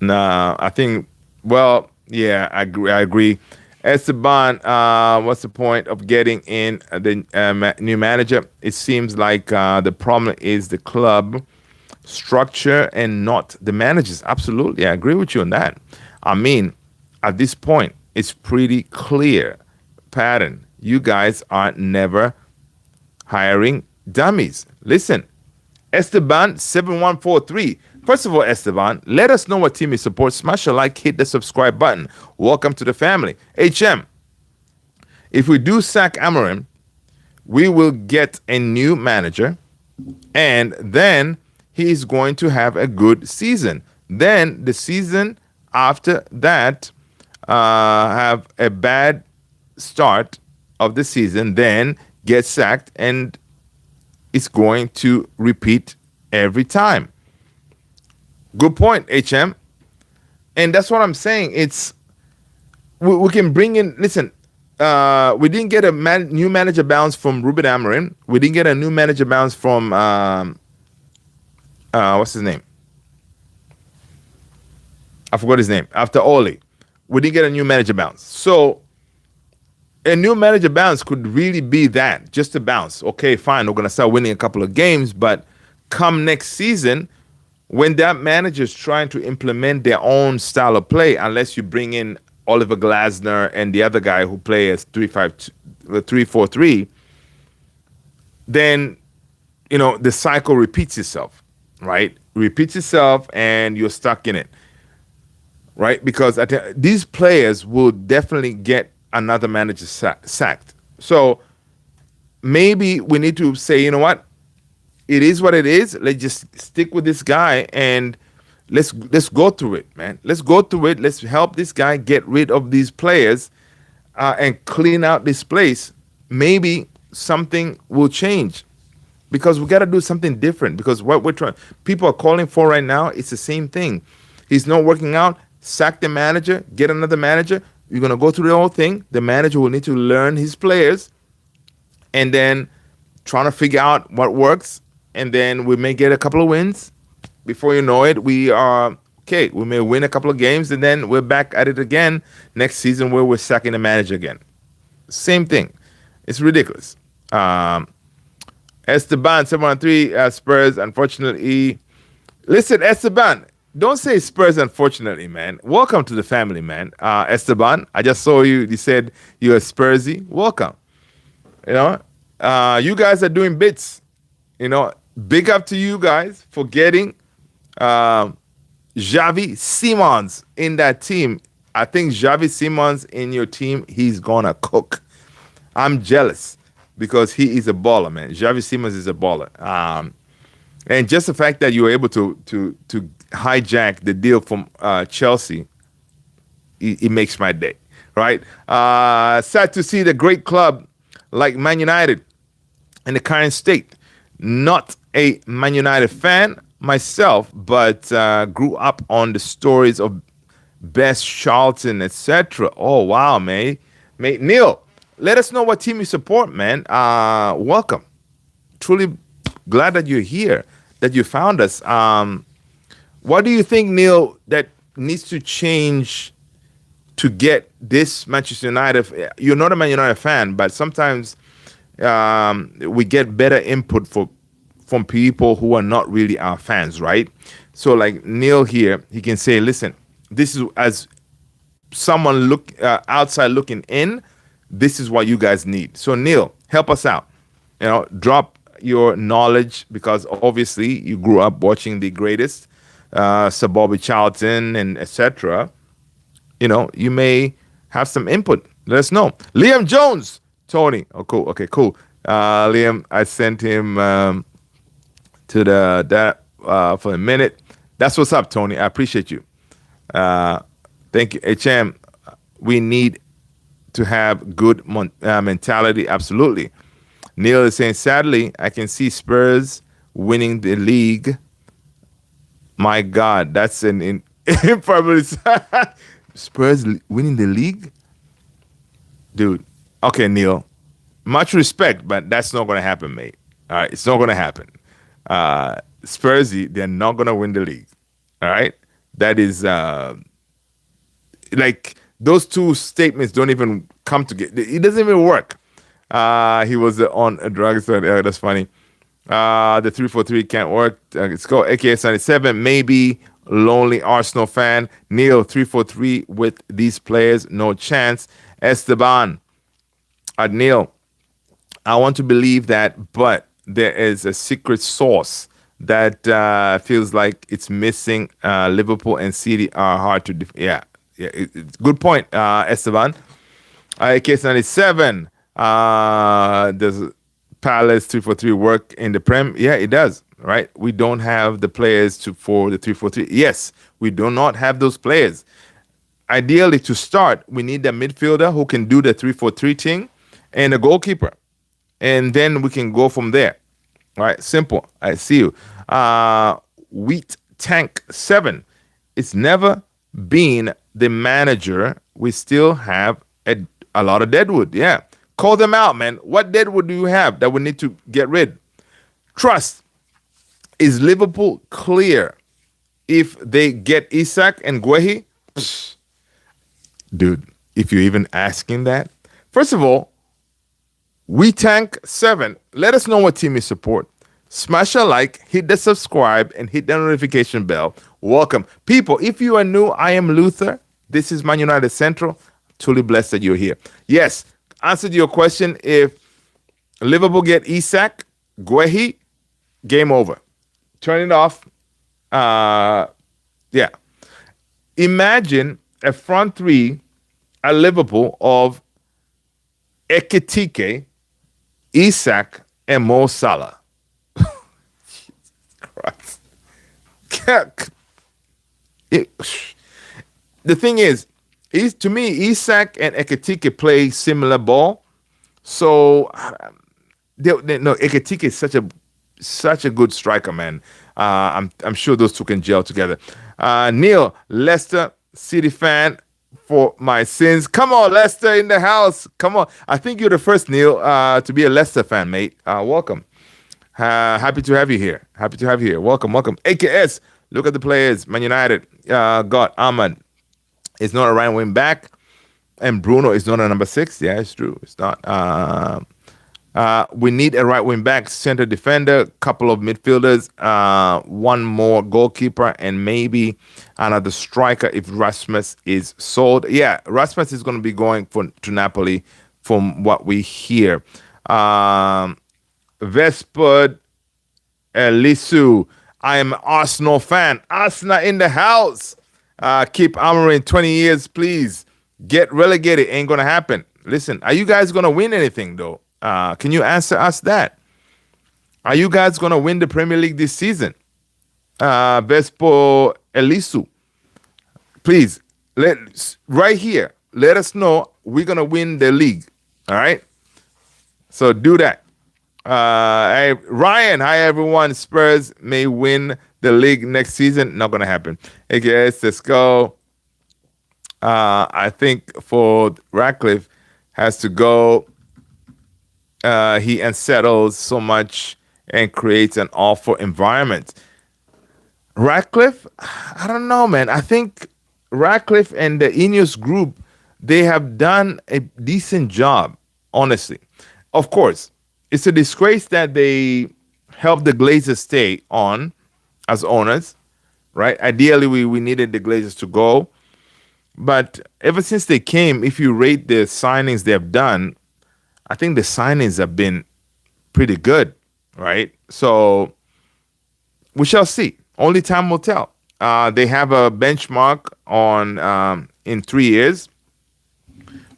Nah, I think. Well, yeah, I agree. Esteban, what's the point of getting in the new manager? It seems like the problem is the club structure and not the managers. Absolutely, I agree with you on that. I mean, at this point, it's pretty clear pattern. You guys are never hiring dummies. Listen, Esteban 7143. First of all, Esteban, let us know what team you support. Smash a like, hit the subscribe button. Welcome to the family. HM, if we do sack Amorim, we will get a new manager, and then he's going to have a good season. Then the season after that, have a bad start of the season, then get sacked, and it's going to repeat every time. Good point, HM. And that's what I'm saying. It's we can bring in. Listen, we didn't get a new manager bounce from Ruben Amorim. We didn't get a new manager bounce from what's his name? I forgot his name. After Ole, we didn't get a new manager bounce. So a new manager bounce could really be that, just a bounce. Okay, fine, we're gonna start winning a couple of games, but come next season, when that manager is trying to implement their own style of play, unless you bring in Oliver Glasner and the other guy who play as 3-4-3, then the cycle repeats itself, right? Repeats itself, and you're stuck in it, right? Because these players will definitely get another manager sacked. So maybe we need to say, you know what? It is what it is. Let's just stick with this guy and let's go through it, man. Let's go through it. Let's help this guy get rid of these players and clean out this place. Maybe something will change because we got to do something different. Because what people are calling for right now, it's the same thing. He's not working out. Sack the manager. Get another manager. You're gonna go through the whole thing. The manager will need to learn his players, and then trying to figure out what works, and then we may get a couple of wins. Before you know it, we are okay. We may win a couple of games, and then we're back at it again next season where we're sacking the manager again. Same thing. It's ridiculous. Esteban 713 Spurs. Unfortunately, listen, Esteban. Don't say Spurs. Unfortunately, man. Welcome to the family, man. Esteban. I just saw you. You said you're a Spursy. Welcome. You guys are doing bits. Big up to you guys for getting Xavi Simons in that team. I think Xavi Simons in your team, he's gonna cook. I'm jealous because he is a baller, man. Xavi Simons is a baller. And just the fact that you were able to hijack the deal from Chelsea, it makes my day, right? Sad to see the great club like Man United in the current state. Not a Man United fan myself, but grew up on the stories of Best Charlton, etc. Oh, wow, man. Mate, Neil, let us know what team you support, man. Welcome. Truly glad that you're here, that you found us. What do you think, Neil, that needs to change to get this Manchester United? You're not a Man United fan, but sometimes we get better input from people who are not really our fans, right? So like Neil here, he can say, listen, this is as someone outside looking in, this is what you guys need. So Neil, help us out. Drop your knowledge, because obviously you grew up watching the greatest, Sir Bobby Charlton and etc. You may have some input. Let us know. Liam Jones, Tony. Oh, cool. Okay, cool. Liam, I sent him to that for a minute. That's what's up, Tony. I appreciate you. Thank you, HM. We need to have good mentality. Absolutely. Neil is saying, sadly, I can see Spurs winning the league. My God, that's an improbable. Spurs winning the league? Dude. Okay, Neil. Much respect, but that's not going to happen, mate. All right, it's not going to happen. Spursy, they're not going to win the league. All right? That is, like, those two statements don't even come together. It doesn't even work. He was on a drug, so that's funny. The 343 can't work. Let's go. AKS97, maybe lonely Arsenal fan. Neil, 343 with these players, no chance. Esteban, Neil, I want to believe that, but there is a secret sauce that feels like it's missing. Liverpool and City are hard to good point, Esteban. AK97, does Palace 343 work in the Prem? Yeah, it does, right? We don't have the players for the 343. Yes, we do not have those players. Ideally, to start, we need a midfielder who can do the 343 thing and a goalkeeper. And then we can go from there. All right, simple. I see you. Wheat Tank 7. It's never been the manager. We still have a lot of deadwood. Yeah. Call them out, man. What deadwood do you have that we need to get rid? Trust. Is Liverpool clear if they get Isak and Guehi? Dude, if you're even asking that. First of all, We Tank 7. Let us know what team you support. Smash a like, hit the subscribe, and hit the notification bell. Welcome. People, if you are new, I am Luther. This is Man United Central. Truly blessed that you're here. Yes, answer to your question. If Liverpool get Isak, Guehi, game over. Turn it off. Yeah. Imagine a front three at Liverpool of Ekitike, Isak, and Mo Salah. Christ. It- the thing is, to me, Isak and Ekitike play similar ball. So no, Ekitike is such a good striker, man. I'm sure those two can gel together. Neil, Leicester City fan for my sins. Come on, Leicester in the house. Come on. I think you're the first, Neil, to be a Leicester fan, mate. Welcome. Happy to have you here. Happy to have you here. Welcome, welcome. AKS, look at the players. Man United got Ahmad. It's not a right wing back. And Bruno is not a number 6. Yeah, it's true. It's not. We need a right wing back, center defender, couple of midfielders, one more goalkeeper, and maybe another striker if Rasmus is sold. Yeah, Rasmus is going to be going to Napoli from what we hear. Vespud Lisu, I am an Arsenal fan. Arsenal in the house. Keep Amorim 20 years, please. Get relegated. Ain't going to happen. Listen, are you guys going to win anything, though? Can you answer us that? Are you guys going to win the Premier League this season? Vespo Elisu, please, right here, let us know we're going to win the league. All right? So do that. Hey, Ryan, hi, everyone. Spurs may win the league next season. Not going to happen. Hey, guys, let's go. I think for Ratcliffe has to go. He unsettles so much and creates an awful environment. Ratcliffe, I don't know, man. I think Ratcliffe and the Ineos group, they have done a decent job, honestly. Of course, it's a disgrace that they helped the Glazers stay on as owners, right? Ideally, we needed the Glazers to go. But ever since they came, if you rate the signings they have done, I think the signings have been pretty good, right? So we shall see. Only time will tell. They have a benchmark on in 3 years.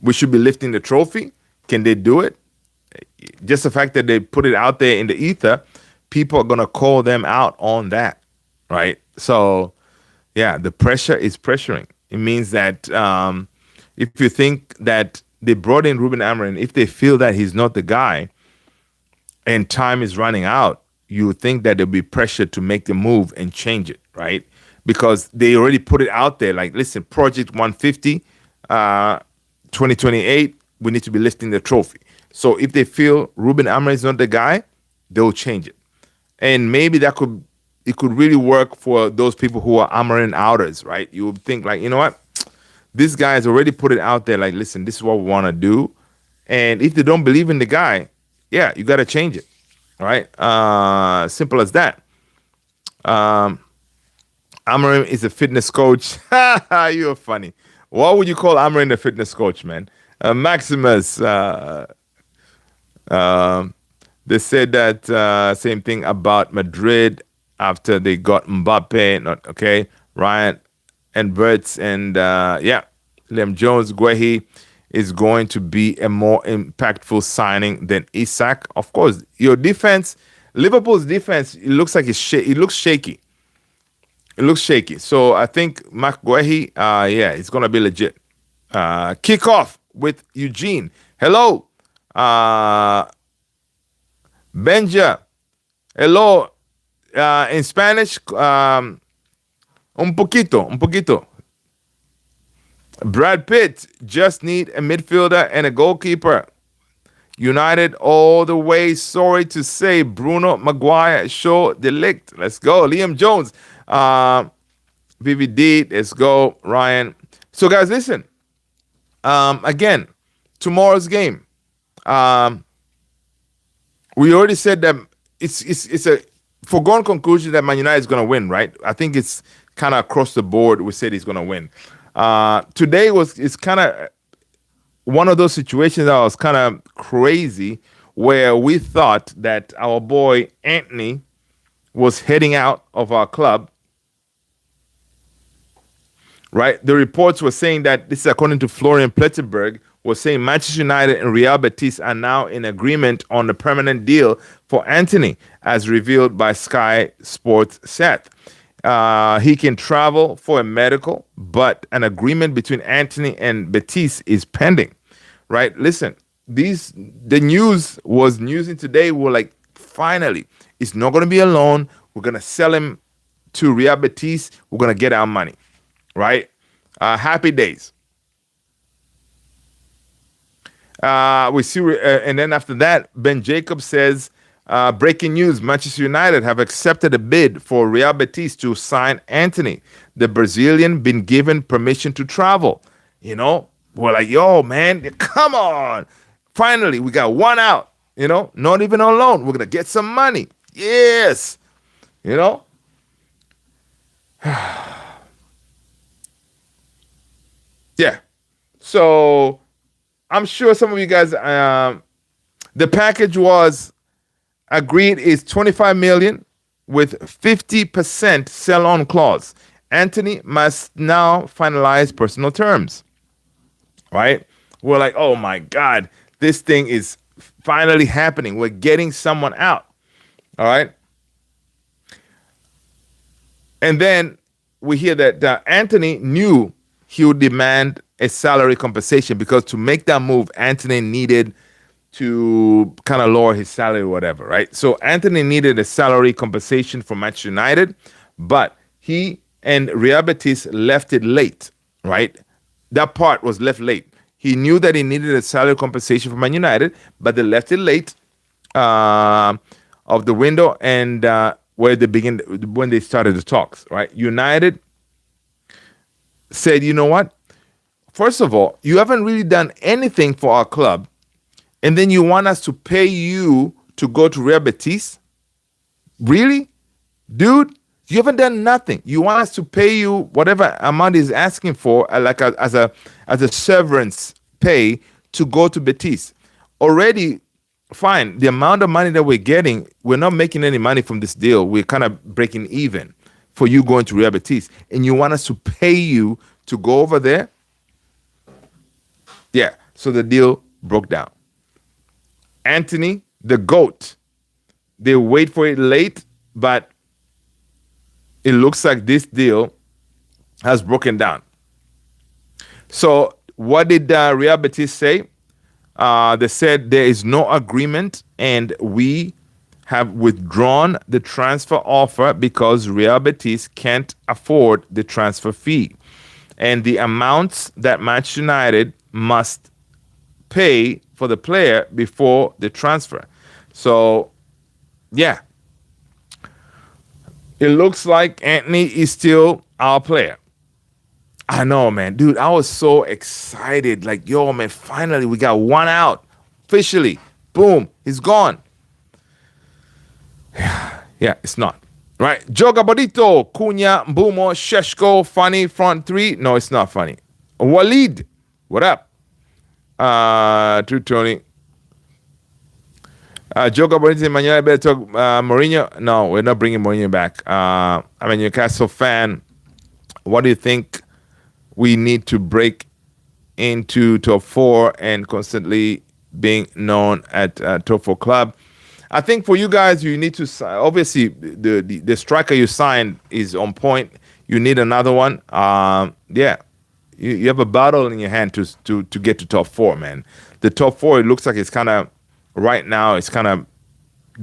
We should be lifting the trophy. Can they do it? Just the fact that they put it out there in the ether, people are going to call them out on that, right? So, yeah, the pressure is pressuring. It means that if you think that they brought in Ruben Amorim, if they feel that he's not the guy and time is running out, you would think that there'll be pressure to make the move and change it, right? Because they already put it out there like, listen, Project 150, 2028, we need to be lifting the trophy. So if they feel Ruben Amorim is not the guy, they'll change it. And maybe it could really work for those people who are Amorim outers, right? You would think like, you know what? This guy has already put it out there like, listen, this is what we want to do. And if they don't believe in the guy, yeah, you got to change it, right? Simple as that. Amorim is a fitness coach. You're funny. Why would you call Amorim a fitness coach, man? Maximus, they said that same thing about Madrid after they got Mbappe. Not okay. Ryan and Bertz and Liam Jones, Guehi is going to be a more impactful signing than Isak. Of course, your defense, Liverpool's defense, it looks like it looks shaky. It looks shaky. So I think Mark Guehi, it's going to be legit. Kick off with Eugene. Hello. Benja. Hello. In Spanish, un poquito. Brad Pitt just need a midfielder and a goalkeeper. United all the way. Sorry to say, Bruno Maguire, show delict. Let's go. Liam Jones. VVD, let's go. Ryan. So, guys, listen. Again, tomorrow's game. We already said that it's a foregone conclusion that Man United is going to win, right? I think it's kind of across the board. We said he's going to win. Today it's kind of one of those situations that was kind of crazy, where we thought that our boy Anthony was heading out of our club. Right, the reports were saying that this is according to Florian Plettenberg, was saying Manchester United and Real Betis are now in agreement on the permanent deal for Anthony, as revealed by Sky Sports Seth. He can travel for a medical, but an agreement between Anthony and Betis is pending. Right? Listen, the news was newsing today. We're like, finally, it's not going to be a loan. We're going to sell him to Real Betis. We're going to get our money. Right? Happy days. We see, and then after that, Ben Jacobs says, breaking news: Manchester United have accepted a bid for Real Betis to sign Anthony. The Brazilian been given permission to travel. You know, we're like, yo, man, come on! Finally, we got one out. You know, not even on loan. We're gonna get some money. Yes. You know. Yeah. So I'm sure some of you guys, the package was agreed is 25 million with 50% sell-on clause. Anthony must now finalize personal terms. Right? We're like, oh my God, this thing is finally happening. We're getting someone out. All right. And then we hear that Anthony knew he would demand a salary compensation, because to make that move, Anthony needed to kind of lower his salary or whatever, right? So Anthony needed a salary compensation from Manchester United, but he and Real Betis left it late, right? That part was left late. He knew that he needed a salary compensation from Man United, but they left it late of the window, and when they started the talks, right? United said, you know what? First of all, you haven't really done anything for our club, and then you want us to pay you to go to Real Betis? Really? Dude, you haven't done nothing. You want us to pay you whatever amount he's asking for, as a severance pay to go to Betis. Already, fine. The amount of money that we're getting, we're not making any money from this deal. We're kind of breaking even for you going to Real Betis, and you want us to pay you to go over there? Yeah, so the deal broke down. Anthony, the GOAT, they wait for it late, but it looks like this deal has broken down. So what did Real Betis say? They said there is no agreement, and we have withdrawn the transfer offer because Real Betis can't afford the transfer fee and the amounts that Manchester United must pay for the player before the transfer. So, yeah, it looks like Anthony is still our player. I know, man. Dude, I was so excited. Like, yo, man, finally we got one out. Officially. Boom. He's gone. Yeah, it's not. Right? Joga Bonito, Cunha, Mbumo, Sheshko, funny, front three. No, it's not funny. Walid, what up? To Tony. Joga Bonito, mañana better talk Mourinho. No, we're not bringing Mourinho back. I'm a Newcastle fan. What do you think we need to break into top four and constantly being known at top four club? I think for you guys, you need to obviously the striker you signed is on point. You need another one. Yeah, you have a battle in your hand to get to top four, man. The top four, it looks like it's kind of right now. It's kind of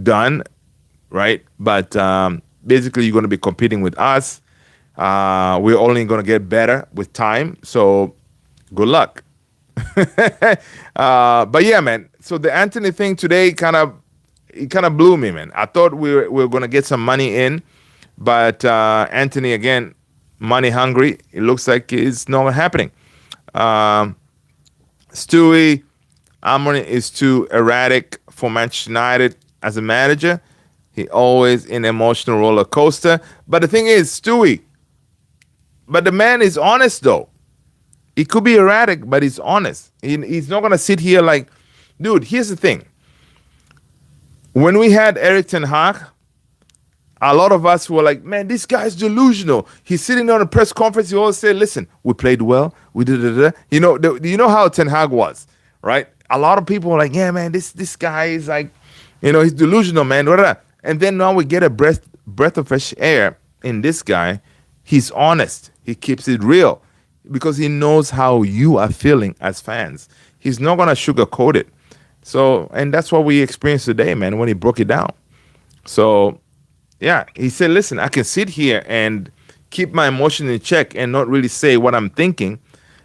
done, right? But basically, you're going to be competing with us. We're only going to get better with time. So good luck. But yeah, man. So the Anthony thing today kind of blew me, man. I thought we were going to get some money in, but Anthony, again, money hungry. It looks like it's not happening. Stewie, Amorim is too erratic for Manchester United as a manager. He always in emotional roller coaster. But the thing is, Stewie, but the man is honest though. He could be erratic, but he's honest. He's not gonna sit here like, dude. Here's the thing. When we had Eric Ten Hag, a lot of us were like, man, this guy's delusional. He's sitting on a press conference. He always said, listen, we played well. We did it. You know how Ten Hag was, right? A lot of people were like, yeah, man, this guy is like, he's delusional, man. And then now we get a breath of fresh air in this guy. He's honest. He keeps it real because he knows how you are feeling as fans. He's not going to sugarcoat it. So, and that's what we experienced today, man, when he broke it down. So, yeah, he said, listen, I can sit here and keep my emotion in check and not really say what I'm thinking.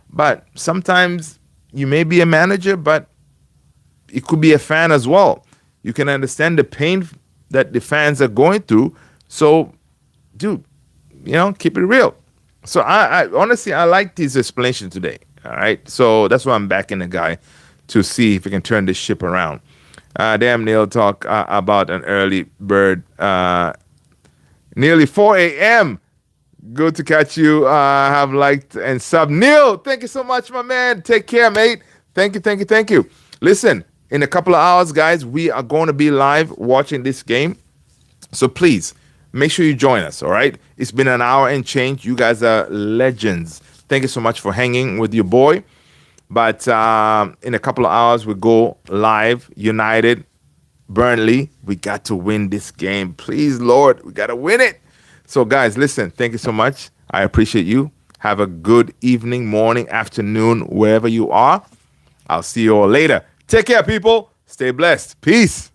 But sometimes you may be a manager, but it could be a fan as well. You can understand the pain that the fans are going through. So, dude, keep it real. So I honestly, I liked his explanation today. All right. So that's why I'm backing the guy to see if we can turn this ship around. Damn, Neil talk about an early bird. Nearly 4 a.m. Good to catch you. Have liked and sub. Neil, thank you so much, my man. Take care, mate. Thank you. Listen, in a couple of hours, guys, we are going to be live watching this game. So please, make sure you join us, all right? It's been an hour and change. You guys are legends. Thank you so much for hanging with your boy. But in a couple of hours, we go live, United, Burnley. We got to win this game. Please, Lord, we got to win it. So, guys, listen, thank you so much. I appreciate you. Have a good evening, morning, afternoon, wherever you are. I'll see you all later. Take care, people. Stay blessed. Peace.